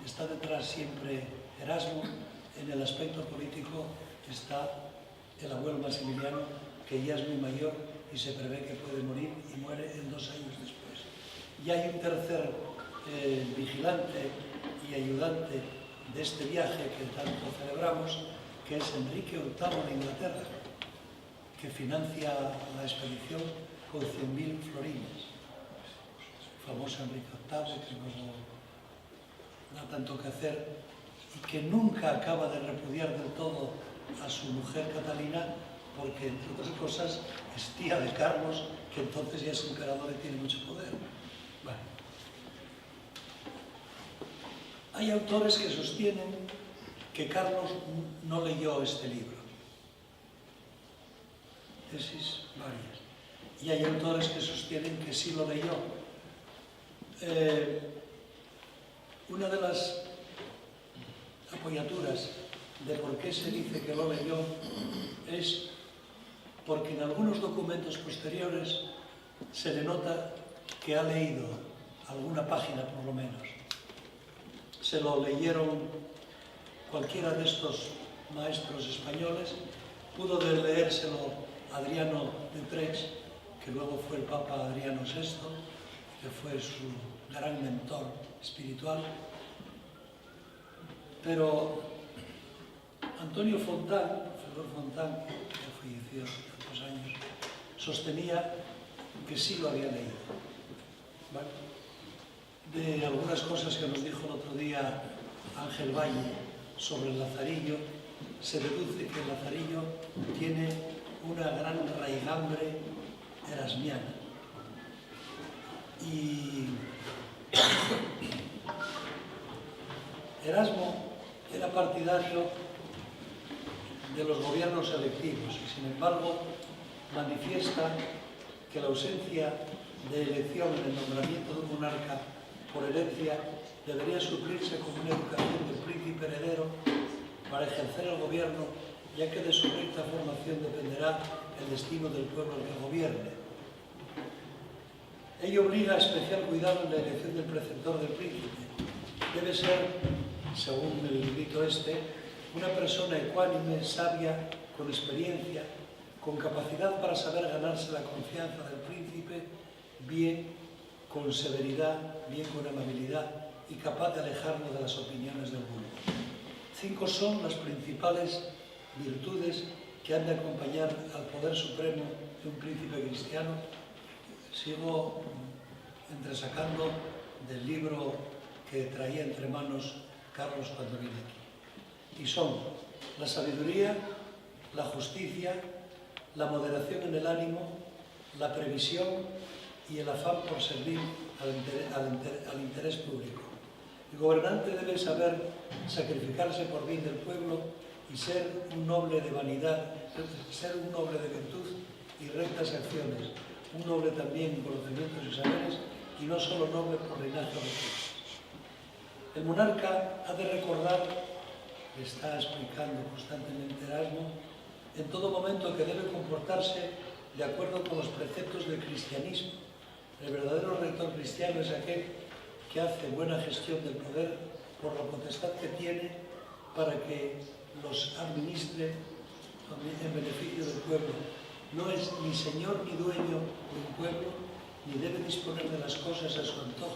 está detrás siempre Erasmo, en el aspecto político está el abuelo Maximiliano, que ya es muy mayor y se prevé que puede morir y muere en 2 años después. Y hay un tercer vigilante y ayudante de este viaje que tanto celebramos, que es Enrique VIII de Inglaterra, que financia la expedición con 100.000 florines. El famoso Enrique VIII, que luego da tanto que hacer y que nunca acaba de repudiar del todo a su mujer Catalina, porque, entre otras cosas, es tía de Carlos, que entonces ya es emperador y tiene mucho poder. Bueno. Hay autores que sostienen que Carlos no leyó este libro. Tesis varias. Y hay autores que sostienen que sí lo leyó. Una de las apoyaturas de por qué se dice que lo leyó es porque en algunos documentos posteriores se le nota que ha leído alguna página por lo menos. Se lo leyeron cualquiera de estos maestros españoles, pudo de leérselo Adriano de Utrecht, que luego fue el Papa Adriano VI, que fue su gran mentor espiritual. Pero Antonio Fontán, Ferrer Fontán, que falleció hace tantos años, sostenía que sí lo había leído. ¿Vale? De algunas cosas que nos dijo el otro día Ángel Valle sobre el Lazarillo, se deduce que el Lazarillo tiene una gran raigambre erasmiana. Y Erasmo era partidario de los gobiernos electivos y, sin embargo, manifiesta que la ausencia de elección en el nombramiento de un monarca por herencia debería suplirse con una educación del príncipe heredero para ejercer el gobierno, ya que de su recta formación dependerá el destino del pueblo al que gobierne. Ello obliga a especial cuidado en la elección del preceptor del príncipe. Debe ser, según el librito este, una persona ecuánime, sabia, con experiencia, con capacidad para saber ganarse la confianza del príncipe, bien con severidad, bien con amabilidad y capaz de alejarlo de las opiniones del vulgo. 5 son las principales virtudes que han de acompañar al poder supremo de un príncipe cristiano. Sigo entresacando del libro que traía entre manos Carlos cuando vine aquí. Y son la sabiduría, la justicia, la moderación en el ánimo, la previsión y el afán por servir al interés público. El gobernante debe saber sacrificarse por bien del pueblo y ser un noble de vanidad, ser un noble de virtud y rectas acciones, un noble también en conocimientos y saberes, y no solo noble por linaje o recursos. El monarca ha de recordar, le está explicando constantemente Erasmo, en todo momento que debe comportarse de acuerdo con los preceptos del cristianismo. El verdadero rector cristiano es aquel que hace buena gestión del poder por la potestad que tiene para que los administre en beneficio del pueblo. No es ni señor ni dueño de un pueblo, ni debe disponer de las cosas a su antojo,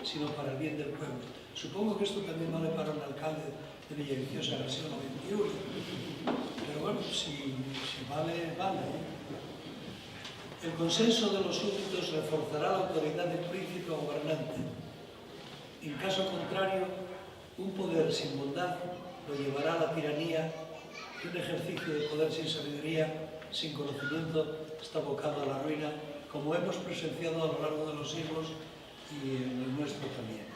sino para el bien del pueblo. Supongo que esto también vale para un alcalde de Villaviciosa del siglo XXI. Pero bueno, si vale, vale. El consenso de los súbditos reforzará la autoridad del príncipe o gobernante. En caso contrario, un poder sin bondad lo llevará a la tiranía y un ejercicio de poder sin sabiduría, sin conocimiento, está abocado a la ruina, como hemos presenciado a lo largo de los siglos y en el nuestro también.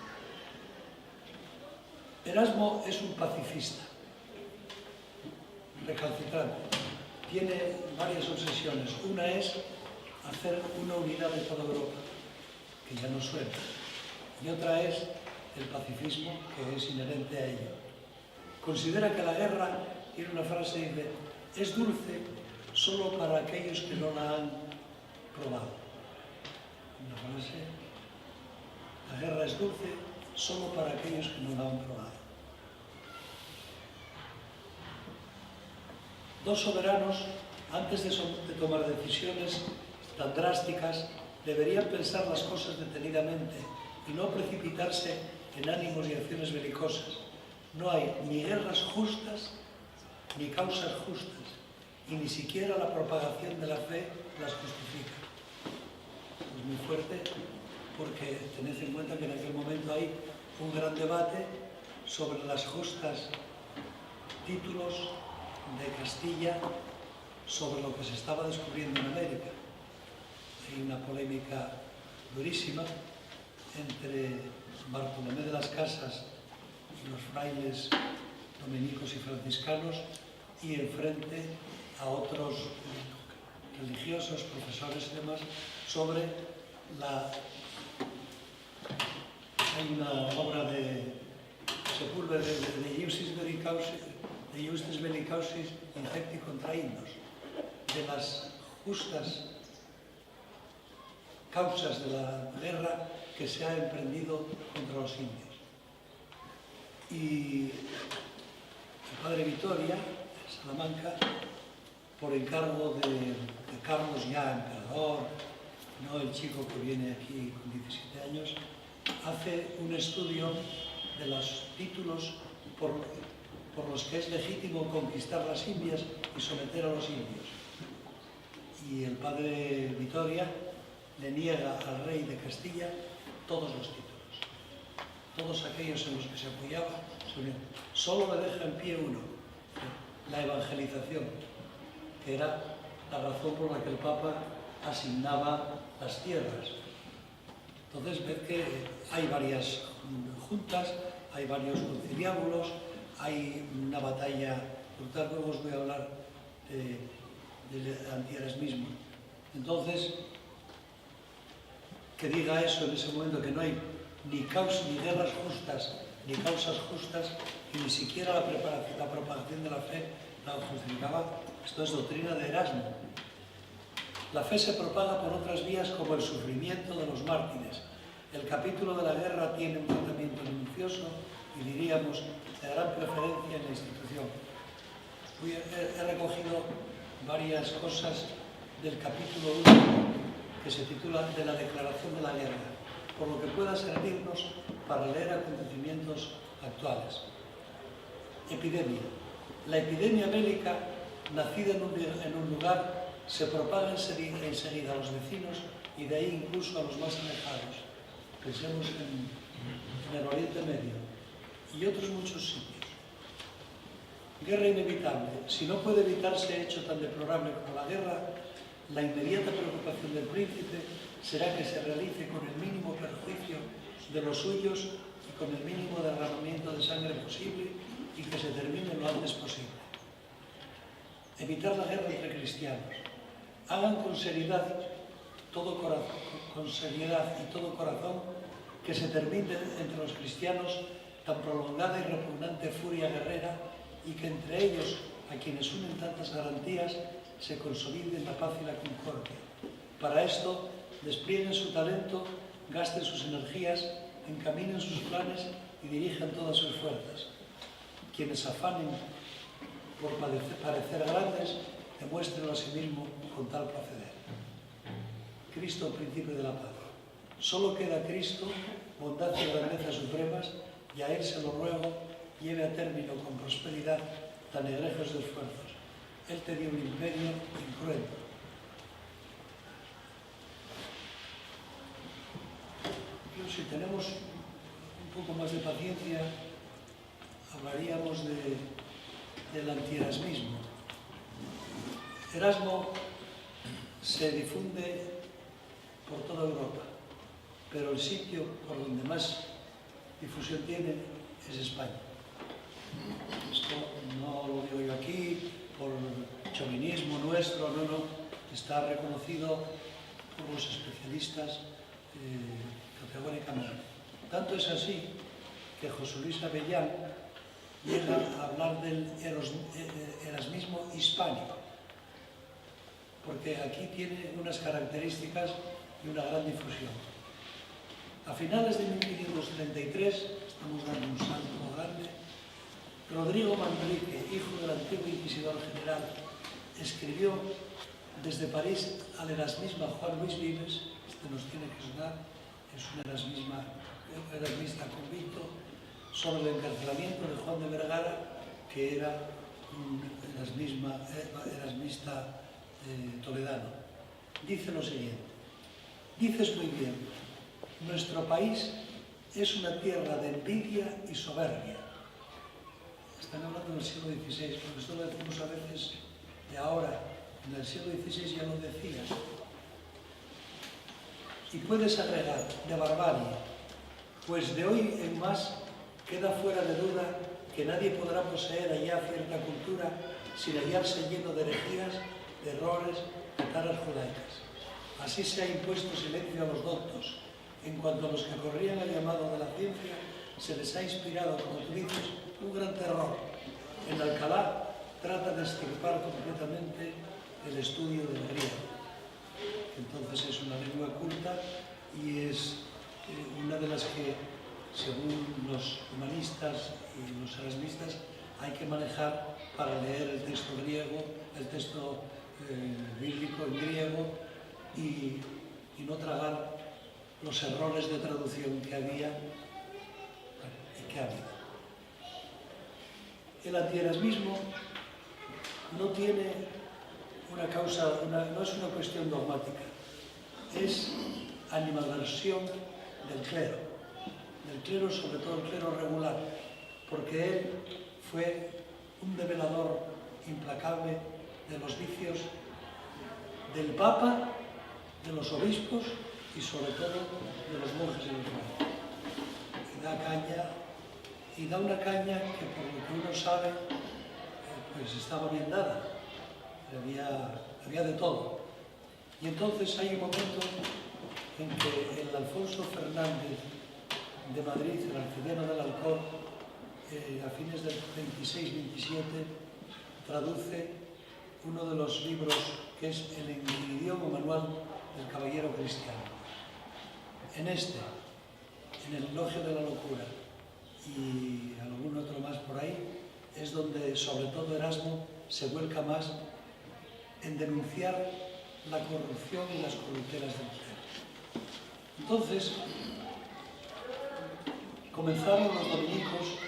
Erasmo es un pacifista, recalcitrante. Tiene varias obsesiones. Una es hacer una unidad de toda Europa, que ya no suena. Y otra es el pacifismo, que es inherente a ello. Considera que la guerra, tiene una frase, dice, es dulce solo para aquellos que no la han probado. una frase, la guerra es dulce solo para aquellos que no la han probado. Dos soberanos, antes de tomar decisiones tan drásticas, deberían pensar las cosas detenidamente y no precipitarse en ánimos y acciones belicosas. No hay ni guerras justas ni causas justas, y ni siquiera la propagación de la fe las justifica. Es muy fuerte porque tened en cuenta que en aquel momento hay un gran debate sobre las justas títulos de Castilla sobre lo que se estaba descubriendo en América. Hay una polémica durísima entre Bartolomé de las Casas y los frailes dominicos y franciscanos, y enfrente a otros religiosos, profesores y demás, sobre hay una obra de Sepúlveda de Justis Bellicausis Infecti contra Indos, de las justas causas de la guerra que se ha emprendido contra los indios. Y el padre Vitoria, de Salamanca, por encargo de Carlos ya emperador, no el chico que viene aquí con 17 años, hace un estudio de los títulos por los que es legítimo conquistar las Indias y someter a los indios. Y el padre Vitoria le niega al rey de Castilla todos los títulos. Todos aquellos en los que se apoyaba, solo le deja en pie uno, la evangelización, que era la razón por la que el Papa asignaba las tierras. Entonces ved que hay varias juntas, hay varios conciliábulos, hay una batalla brutal. Luego os voy a hablar del antierasmismo. Entonces, que diga eso en ese momento, que no hay ni guerras justas, ni causas justas, y ni siquiera la propagación de la fe la justificaba. Esto es doctrina de Erasmo. La fe se propaga por otras vías como el sufrimiento de los mártires. El capítulo de la guerra tiene un tratamiento minucioso y diríamos de gran preferencia en la institución. He recogido varias cosas del capítulo 1 que se titula de la declaración de la guerra, por lo que pueda servirnos para leer acontecimientos actuales. Epidemia. La epidemia bélica, nacida en un lugar, se propaga enseguida a los vecinos y de ahí incluso a los más alejados. Pensemos en el Oriente Medio y otros muchos sitios. Guerra inevitable. Si no puede evitarse hecho tan deplorable como la guerra, la inmediata preocupación del príncipe será que se realice con el mínimo perjuicio de los suyos y con el mínimo derramamiento de sangre posible, y que se termine lo antes posible. Evitar la guerra entre cristianos. Hagan con seriedad y todo corazón que se termine entre los cristianos tan prolongada y repugnante furia guerrera, y que entre ellos, a quienes unen tantas garantías, se consoliden la paz y la concordia. Para esto, desplieguen su talento, gasten sus energías, encaminen sus planes y dirijan todas sus fuerzas. Quienes afanen por parecer grandes, demuéstrenlo a sí mismo con tal proceder. Cristo, principio de la paz. Solo queda Cristo, bondad y grandeza supremas, y a Él se lo ruego, lleve a término con prosperidad tan egregios esfuerzos. Él te dio un imperio incruento. Si tenemos un poco más de paciencia, hablaríamos del antierasmismo. Erasmo se difunde por toda Europa, pero el sitio por donde más difusión tiene es España. Esto no lo digo yo aquí por chauvinismo nuestro, no, está reconocido por los especialistas categóricamente. Tanto es así que José Luis Avellán llega a hablar del erasmismo hispánico, porque aquí tiene unas características y una gran difusión. A finales de 1533, estamos dando un salto grande, Rodrigo Manrique, hijo del antiguo inquisidor general, escribió desde París al erasmista Juan Luis Vives, este nos tiene que sonar, es un erasmista convicto, sobre el encarcelamiento de Juan de Vergara, que era un erasmista toledano. Dice lo siguiente: dices muy bien, nuestro país es una tierra de envidia y soberbia. Están hablando del siglo XVI, porque esto lo decimos a veces de ahora, en el siglo XVI ya lo decían. Y puedes agregar, de barbarie, pues de hoy en más queda fuera de duda que nadie podrá poseer allá cierta cultura sin hallarse lleno de herejías, de errores, de taras judaicas. Así se ha impuesto silencio a los doctos. En cuanto a los que corrían el llamado de la ciencia, se les ha inspirado, como tú dices, un gran terror. En Alcalá trata de extirpar completamente el estudio del griego. Entonces es una lengua culta y es una de las que, según los humanistas y los erasmistas, hay que manejar para leer el texto griego, el texto bíblico en griego y no tragar los errores de traducción que había y que ha habido. El antierasmismo no tiene una causa, no es una cuestión dogmática, es animadversión del clero, sobre todo el clero regular, porque él fue un develador implacable de los vicios del Papa, de los obispos y sobre todo de los monjes y los monjes. Y da caña, y da una caña que por lo que uno sabe, pues estaba bien dada, había de todo. Y entonces hay un momento en que el Alfonso Fernández de Madrid, el arcediano del Alcor, a fines del 26-27, traduce uno de los libros que es el Enquiridión o Manual del Caballero Cristiano. En el Elogio de la Locura y algún otro más por ahí, es donde sobre todo Erasmo se vuelca más en denunciar la corrupción y las corruptelas del clero. Entonces, comenzaron los dominicos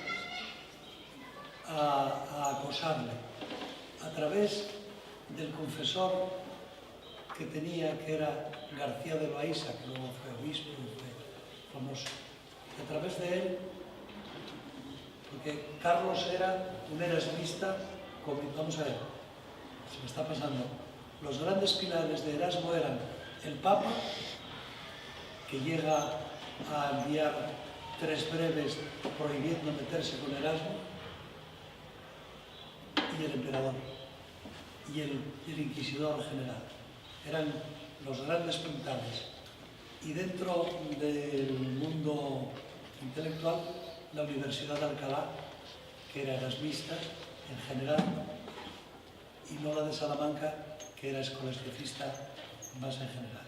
a acosarle a través del confesor que tenía, que era García de Loaiza, que luego fue obispo y fue famoso. A través de él, porque Carlos era un erasmista, vamos a ver, se me está pasando. Los grandes pilares de Erasmo eran el Papa, que llega a enviar 3 breves prohibiendo meterse con Erasmo, y el emperador, y el inquisidor general. Eran los grandes puntales. Y dentro del mundo intelectual, la Universidad de Alcalá, que era erasmista en general, y no la de Salamanca, que era escolasticista más en general.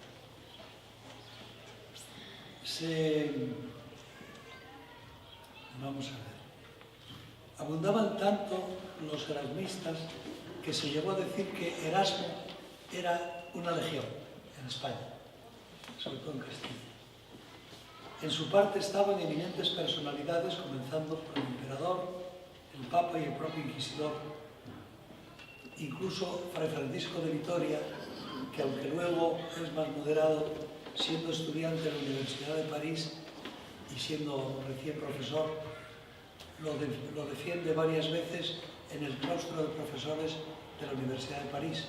Vamos a ver. Abundaban tanto los erasmistas que se llegó a decir que Erasmo era una legión en España, sobre todo en Castilla. En su parte estaban eminentes personalidades, comenzando por el emperador, el Papa y el propio inquisidor. Incluso Fray Francisco de Vitoria, que aunque luego es más moderado, siendo estudiante de la Universidad de París y siendo recién profesor, lo defiende varias veces en el claustro de profesores de la Universidad de París.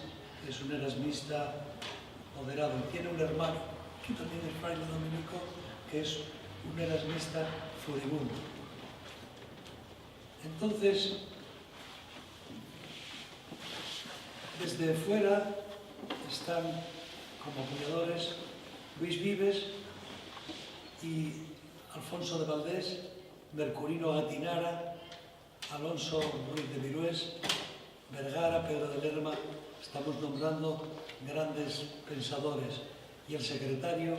Es un erasmista moderado y tiene un hermano, que también es fraile dominico, que es un erasmista furibundo. Entonces, desde fuera están como apoyadores Luis Vives y Alfonso de Valdés, Mercurino Gatinara, Alonso Ruiz de Virués, Vergara, Pedro de Lerma. Estamos nombrando grandes pensadores y el secretario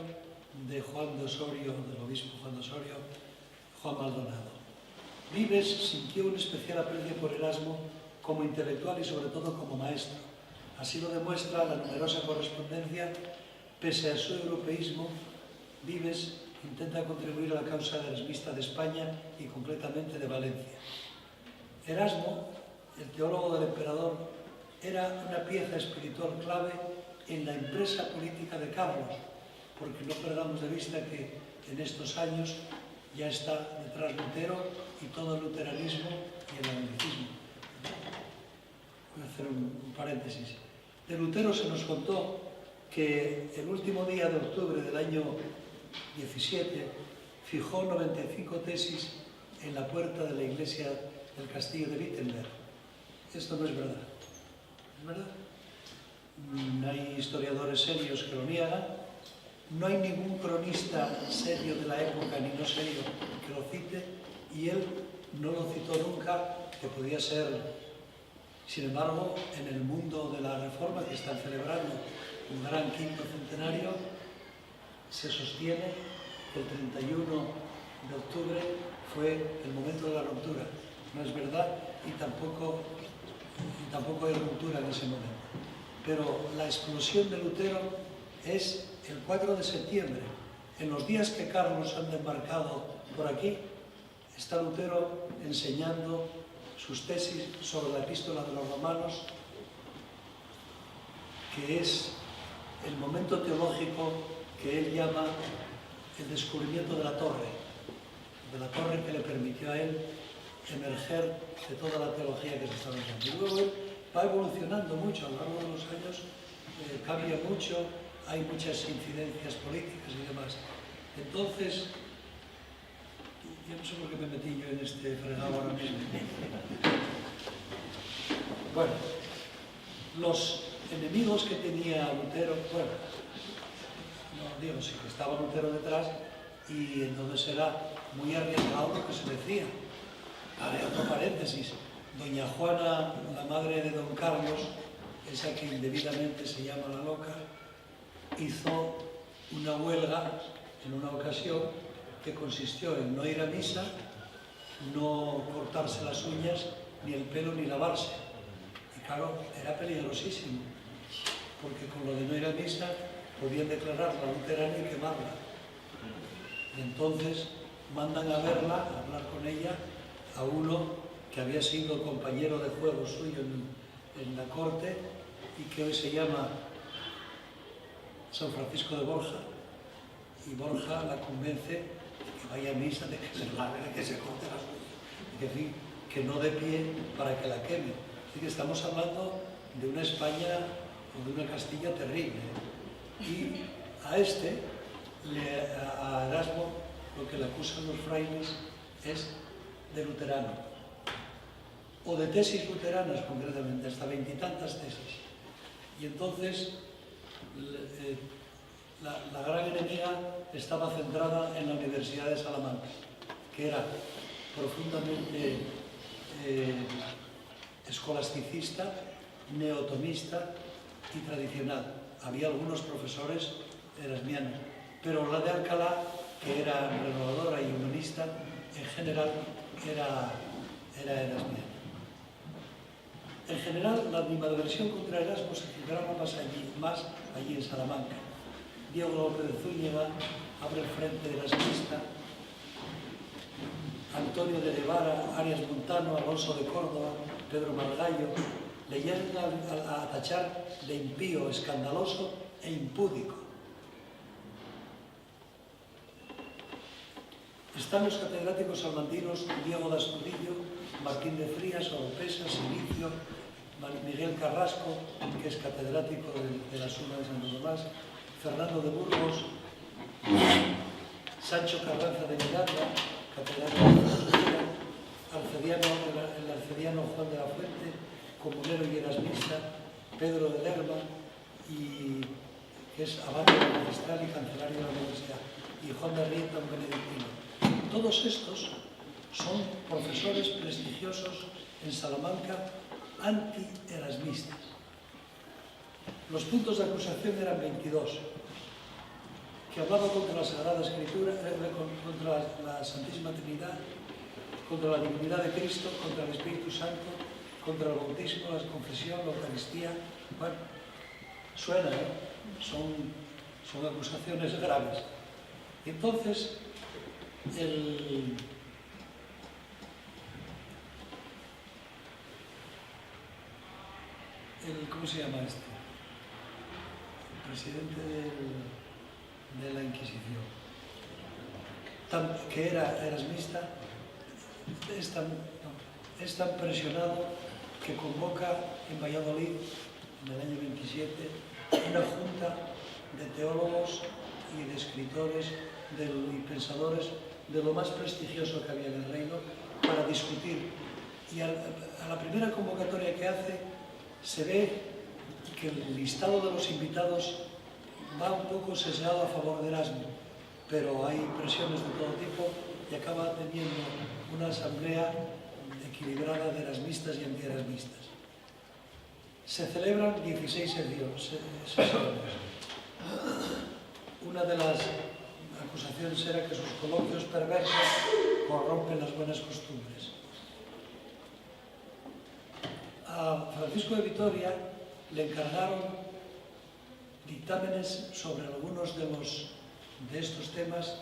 de Juan de Osorio, del obispo Juan de Osorio, Juan Maldonado. Vives sintió un especial aprecio por Erasmo como intelectual y sobre todo como maestro. Así lo demuestra la numerosa correspondencia. Pese a su europeísmo, Vives intenta contribuir a la causa erasmista de España y concretamente de Valencia. Erasmo, el teólogo del emperador, era una pieza espiritual clave en la empresa política de Carlos, porque no perdamos de vista que en estos años ya está detrás Lutero y todo el luteranismo y el anglicismo. Voy a hacer un paréntesis. De Lutero se nos contó que el último día de octubre del año 17 fijó 95 tesis en la puerta de la iglesia del castillo de Wittenberg. Esto no es verdad. ¿Es verdad? Hay historiadores serios que lo niegan. No hay ningún cronista serio de la época, ni no serio, que lo cite, y él no lo citó nunca, que podía ser. Sin embargo, en el mundo de la Reforma, que están celebrando un gran quinto centenario, se sostiene que el 31 de octubre fue el momento de la ruptura. No es verdad y tampoco hay ruptura en ese momento. Pero la explosión de Lutero es el 4 de septiembre. En los días que Carlos anda embarcado por aquí, está Lutero enseñando sus tesis sobre la epístola de los romanos, que es el momento teológico que él llama el descubrimiento de la torre que le permitió a él emerger de toda la teología que se estaba usando. Y luego él va evolucionando mucho a lo largo de los años, cambia mucho, hay muchas incidencias políticas y demás. Entonces, yo no sé por qué me metí yo en este fregado ahora mismo. Bueno, los enemigos que tenía Lutero, bueno, no digo, sí que estaba Lutero detrás y entonces era muy arriesgado lo que se decía. Haré otro paréntesis. Doña Juana, la madre de don Carlos, esa que indebidamente se llama la loca, hizo una huelga en una ocasión que consistió en no ir a misa, no cortarse las uñas, ni el pelo, ni lavarse. Y claro, era peligrosísimo, porque con lo de no ir a misa podían declararla luterana y quemarla. Y entonces mandan a verla, a hablar con ella, a uno que había sido compañero de juego suyo en la corte y que hoy se llama San Francisco de Borja. Y Borja la convence de que vaya a misa, de que se lave, de que se corte las uñas, que no de pie para que la queme. Así que estamos hablando de una España o de una Castilla terrible. Y a Erasmo, lo que le acusan los frailes es de luterano, o de tesis luteranas concretamente, hasta 20 y tantas tesis. Y entonces la gran enemiga estaba centrada en la Universidad de Salamanca, que era profundamente escolasticista, neotomista y tradicional. Había algunos profesores erasmianos, pero la de Alcalá, que era renovadora y humanista, en general era erasmiana. En general, la animadversión contra Erasmo se centraba más allí en Salamanca. Diego López de Zúñiga abre el frente erasmista, Antonio de Guevara, Arias Montano, Alonso de Córdoba, Pedro Margallo, le llegan a tachar de impío, escandaloso e impúdico. Están los catedráticos salmantinos Diego de Astudillo, Martín de Frías, Oropesa, Silicio, Miguel Carrasco, que es catedrático de la Suma de Santo Tomás, Fernando de Burgos, Sancho Carranza de Miranda, catedrático de Filosofía, el arcediano Juan de la Fuente, comunero y erasmista, Pedro de Lerma, que es abate magistral y cancelario de la universidad, y Juan de Rieta, un benedictino. Todos estos son profesores prestigiosos en Salamanca anti-erasmistas. Los puntos de acusación eran 22. que hablaba contra la Sagrada Escritura, contra la Santísima Trinidad, contra la divinidad de Cristo, contra el Espíritu Santo, contra el bautismo, la confesión, la Eucaristía. Bueno, suena, ¿eh? Son acusaciones graves. Entonces, ¿cómo se llama este? El presidente de la Inquisición, que era erasmista, es tan presionado que convoca en Valladolid, en el año 27, una junta de teólogos y de escritores y pensadores de lo más prestigioso que había en el reino para discutir. Y a la primera convocatoria que hace se ve que el listado de los invitados va un poco sesgado a favor de Erasmo, pero hay presiones de todo tipo y acaba teniendo una asamblea equilibrada de erasmistas y antierasmistas. Se celebran 16 sesiones. Una de las acusaciones era que sus coloquios perversos corrompen las buenas costumbres. A Francisco de Vitoria le encargaron dictámenes sobre algunos de estos temas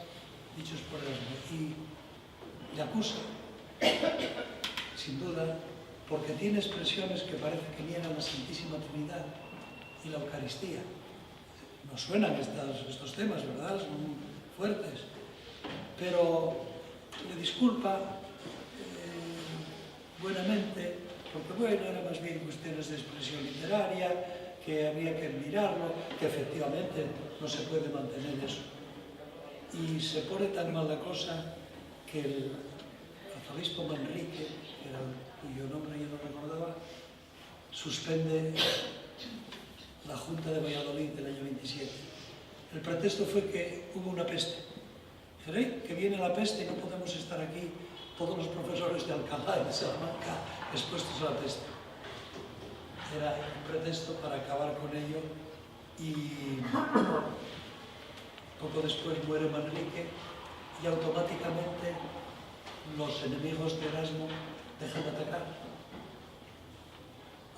dichos por Erasmo y le acusa, sin duda, porque tiene expresiones que parece que niegan la Santísima Trinidad y la Eucaristía. Nos suenan estos temas, ¿verdad? Son fuertes, pero le disculpa buenamente, porque bueno, era más bien cuestiones de expresión literaria, que había que mirarlo, que efectivamente no se puede mantener eso. Y se pone tan mal la cosa que el arzobispo Manrique, cuyo nombre yo no recordaba, suspende la Junta de Valladolid del año 27. El pretexto fue que hubo una peste. Dice, que viene la peste y no podemos estar aquí todos los profesores de Alcalá y de Salamanca expuestos a la peste. Era un pretexto para acabar con ello y poco después muere Manrique y automáticamente los enemigos de Erasmo dejan de atacar.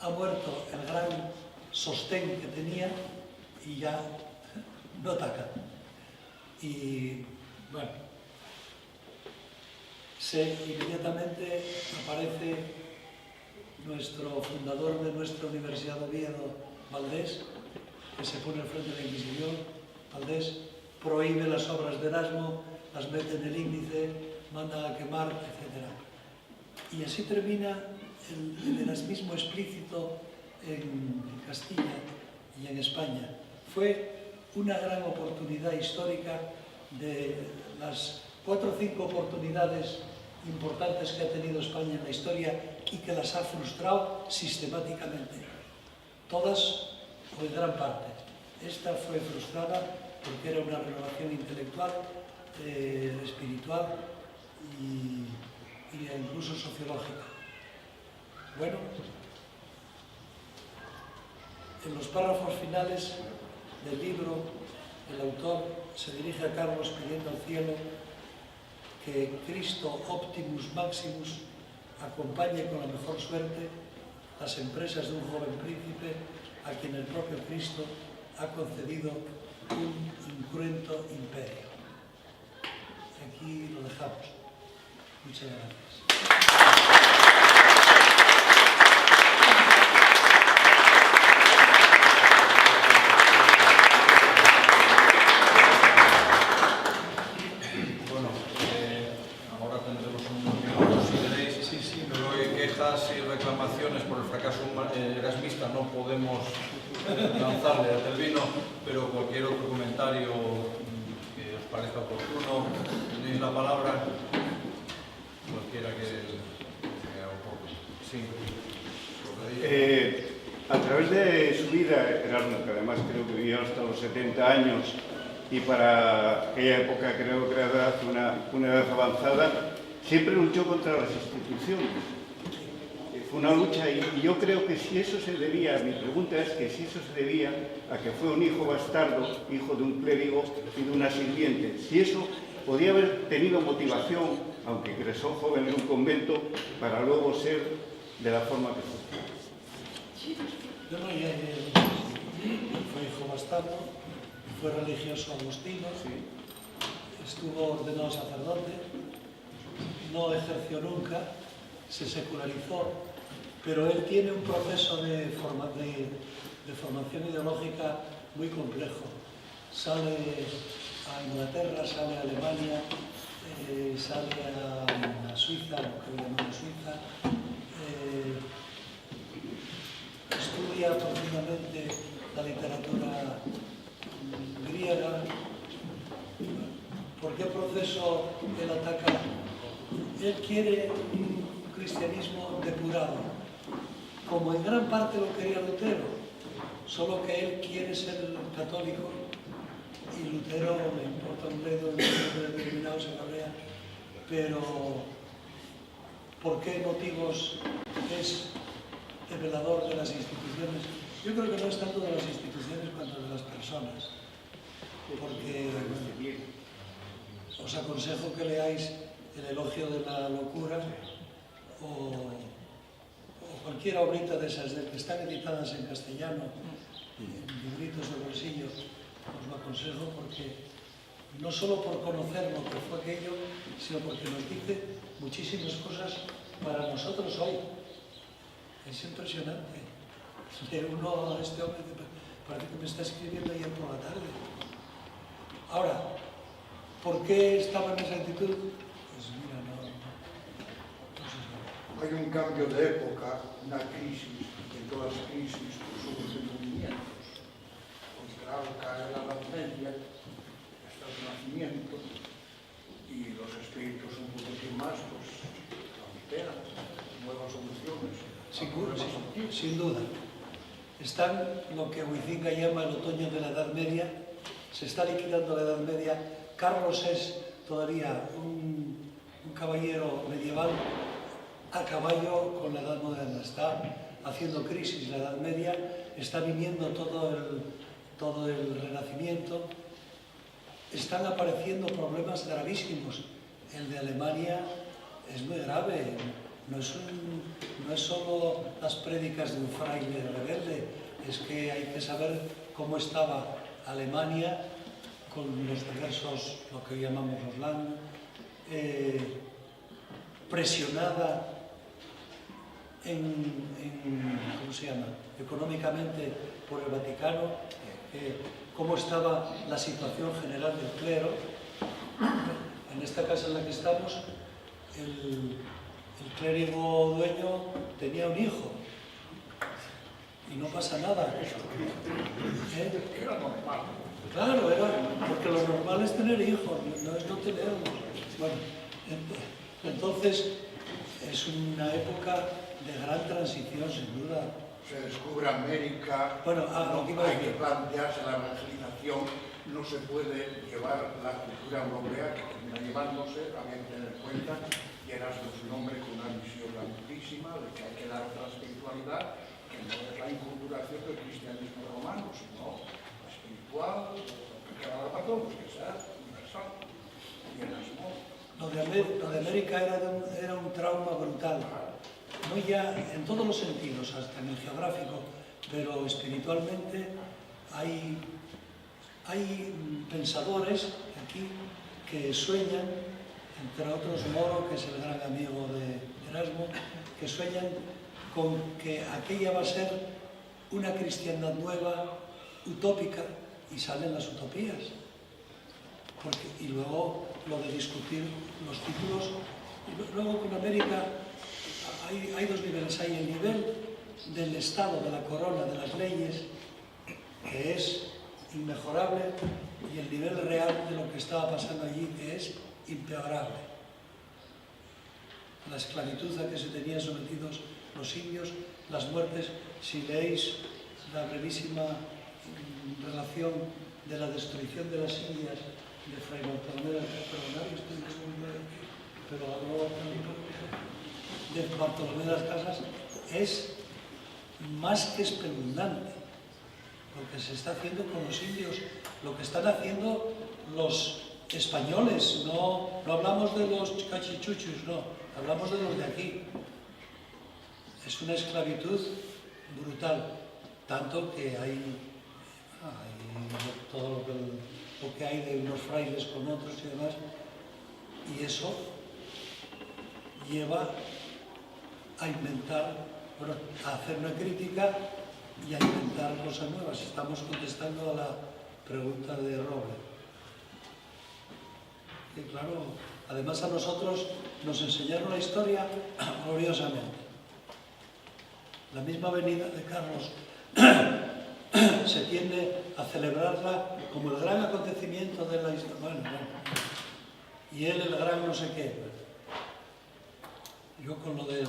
Ha muerto el gran sostén que tenía y ya no atacan. Y bueno, inmediatamente aparece nuestro fundador de nuestra Universidad de Oviedo, Valdés, que se pone al frente de la Inquisición. Valdés prohíbe las obras de Erasmo, las mete en el índice, manda a quemar, etc. Y así termina el erasmismo explícito en Castilla y en España. Fue una gran oportunidad histórica de las 4 o 5 oportunidades importantes que ha tenido España en la historia y que las ha frustrado sistemáticamente. Todas, o en gran parte. Esta fue frustrada porque era una renovación intelectual, espiritual y incluso sociológica. Bueno, en los párrafos finales del libro, el autor se dirige a Carlos pidiendo al cielo que Cristo Optimus Maximus acompañe con la mejor suerte las empresas de un joven príncipe a quien el propio Cristo ha concedido un incruento imperio. Aquí lo dejamos. Muchas gracias. Y reclamaciones por el fracaso erasmista no podemos lanzarle a Telvino, pero cualquier otro comentario que os parezca oportuno, tenéis la palabra, cualquiera que sea oportuno. Sí. A través de su vida, Erasmo, que además creo que vivió hasta los 70 años y para aquella época creo que era una edad avanzada, siempre luchó contra las instituciones. una lucha, y yo creo que si eso se debía, mi pregunta es que si eso se debía a que fue un hijo bastardo, hijo de un clérigo y de una sirviente, si eso podía haber tenido motivación, aunque ingresó joven en un convento, para luego ser de la forma que fue. Yo no fue hijo bastardo, fue religioso agustino, estuvo ordenado sacerdote, no ejerció nunca, se secularizó, pero él tiene un proceso de formación ideológica muy complejo. Sale a Inglaterra, sale a Alemania, sale a Suiza, lo que llamamos Suiza, estudia profundamente la literatura griega. ¿Por qué proceso él ataca? Él quiere un cristianismo depurado, como en gran parte lo quería Lutero, solo que él quiere ser católico y Lutero le importa un bledo, en un momento determinado se cabrea, pero ¿por qué motivos es el velador de las instituciones? Yo creo que no es tanto de las instituciones cuanto de las personas, porque os aconsejo que leáis El elogio de la locura o cualquier obrita de esas que están editadas en castellano, en libritos de bolsillo. Os lo aconsejo porque no solo por conocer lo que fue aquello, sino porque nos dice muchísimas cosas para nosotros hoy. Es impresionante. Uno, este hombre, parece que me está escribiendo ayer por la tarde. Ahora, ¿por qué estaba en esa actitud? Pues mira, no sé. Hay un cambio de época, una crisis, en todas las crisis, sus descubrimientos. Pues claro, cae la Edad Media, hasta el Renacimiento, y los espíritus un poquito más, pues, plantean nuevas soluciones. Sin duda. Están lo que Huizinga llama el otoño de la Edad Media, se está liquidando la Edad Media. Carlos es todavía un caballero medieval a caballo con la Edad Moderna, está haciendo crisis la Edad Media, está viniendo todo el Renacimiento, están apareciendo problemas gravísimos. El de Alemania es muy grave, no es solo las prédicas de un fraile rebelde, es que hay que saber cómo estaba Alemania con los diversos, lo que hoy llamamos los Land, presionada ¿cómo se llama?, económicamente por el Vaticano, cómo estaba la situación general del clero. En esta casa en la que estamos, el clérigo dueño tenía un hijo y no pasa nada. Era normal. Claro, porque lo normal es tener hijos, no es no tenerlos. Bueno, entonces es una época de gran transición, sin duda. Se descubre América, Bueno, no lo que iba a hay que decir. plantearse la evangelización, no se puede llevar la cultura europea, que termina llevándose, había que tener en cuenta, y Erasmo es un hombre con una visión amplísima de que hay que dar otra espiritualidad, que no es la inculturación del cristianismo romano, sino la espiritual, que ahora para todos, que sea universal. Y Erasmo. Lo de América era un trauma brutal, no ya en todos los sentidos, hasta en el geográfico, pero espiritualmente hay pensadores aquí que sueñan, entre otros Moro, que es el gran amigo de Erasmo, que sueñan con que aquella va a ser una cristiandad nueva, utópica, y salen las utopías. Y luego lo de discutir los títulos. Y luego con América hay dos niveles. Hay el nivel del Estado, de la corona, de las leyes, que es inmejorable, y el nivel real de lo que estaba pasando allí, que es impeorable. La esclavitud a que se tenían sometidos los indios, las muertes. Si leéis la brevísima relación de la destrucción de las Indias de Fray Bartolomé de las Casas, es más que espeluznante lo que se está haciendo con los indios, lo que están haciendo los españoles. No hablamos de los cachichuchos, no, hablamos de los de aquí. Es una esclavitud brutal, tanto que hay todo lo que hay de unos frailes con otros y demás, y eso lleva a inventar, bueno, a hacer una crítica y a inventar cosas nuevas. Estamos contestando a la pregunta de Robert. Y claro, además a nosotros nos enseñaron la historia gloriosamente. La misma venida de Carlos se tiende a celebrarla como el gran acontecimiento de la historia. Bueno, y él el gran no sé qué. Yo con lo del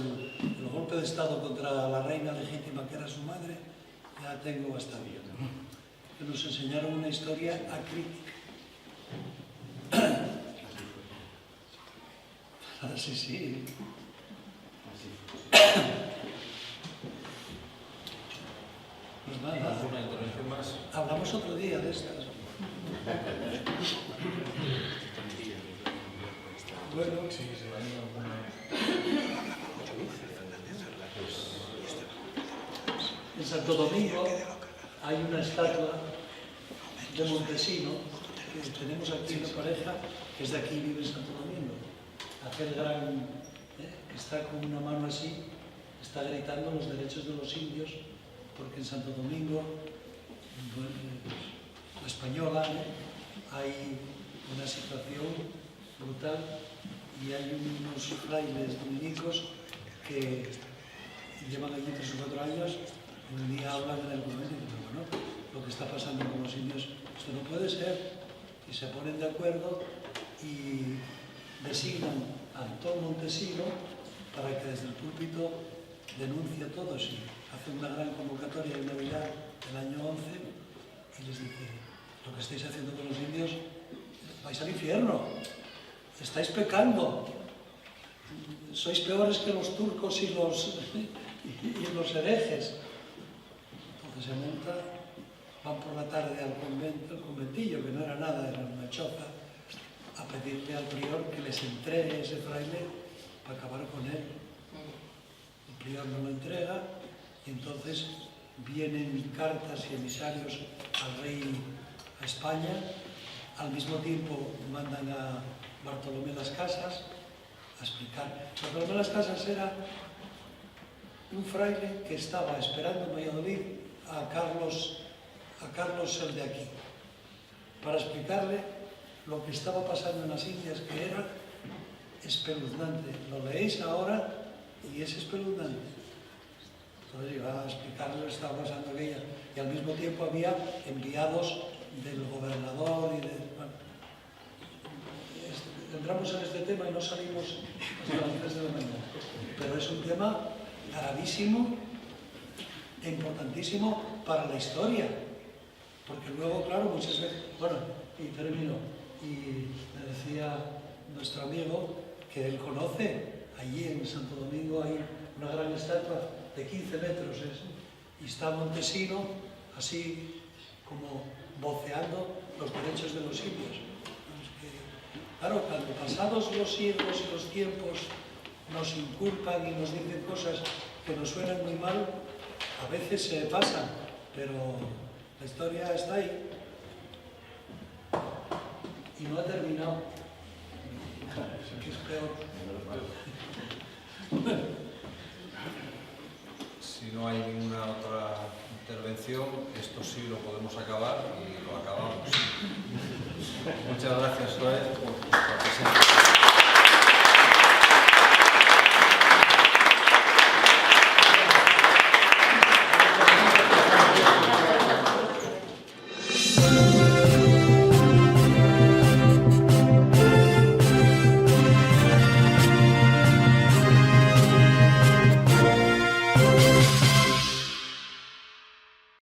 golpe de Estado contra la reina legítima que era su madre, ya tengo bastante. Que nos enseñaron una historia acrítica. Así sí. Pues nada, ¿Alguna intervención más? hablamos otro día de estas. Bueno, en Santo Domingo hay una estatua de Montesino que tenemos aquí una pareja que es de aquí, vive en Santo Domingo. Aquel gran que está con una mano así, está gritando los derechos de los indios, porque en Santo Domingo, la española, hay una situación brutal y hay unos frailes dominicos que llevan allí 3 o 4 años y un día hablan en el convento y dicen, bueno, lo que está pasando con los indios, esto no puede ser, y se ponen de acuerdo y designan a Antón Montesino para que desde el púlpito denuncie a todos y hace una gran convocatoria en Navidad del año 11 y les dice, lo que estáis haciendo con los indios, vais al infierno, estáis pecando, sois peores que los turcos y los herejes. Entonces se monta, van por la tarde al convento, el conventillo, que no era nada, era una choza, a pedirle al prior que les entregue ese fraile para acabar con él. El prior no lo entrega y entonces vienen cartas y emisarios al rey a España, al mismo tiempo mandan a Bartolomé Las Casas a explicar. Bartolomé Las Casas era un fraile que estaba esperando en Valladolid a Carlos el de aquí, para explicarle lo que estaba pasando en las Indias, que era espeluznante. Lo leéis ahora y es espeluznante. Entonces iba a explicarle lo que estaba pasando en ella. Y al mismo tiempo había enviados del gobernador y de... Bueno, entramos en este tema y no salimos hasta las 3 de la mañana. Pero es un tema gravísimo e importantísimo para la historia. Porque luego, claro, muchas veces... Bueno, y termino. Y me decía nuestro amigo que él conoce, allí en Santo Domingo hay una gran estatua de 15 metros, y está Montesino así como voceando los derechos de los indios. Claro, cuando pasados los siglos y los tiempos nos inculpan y nos dicen cosas que nos suenan muy mal, a veces se pasan, pero la historia está ahí y no ha terminado, que es peor. Si no hay ninguna otra intervención, esto sí lo podemos acabar y lo acabamos. Muchas gracias, Joel.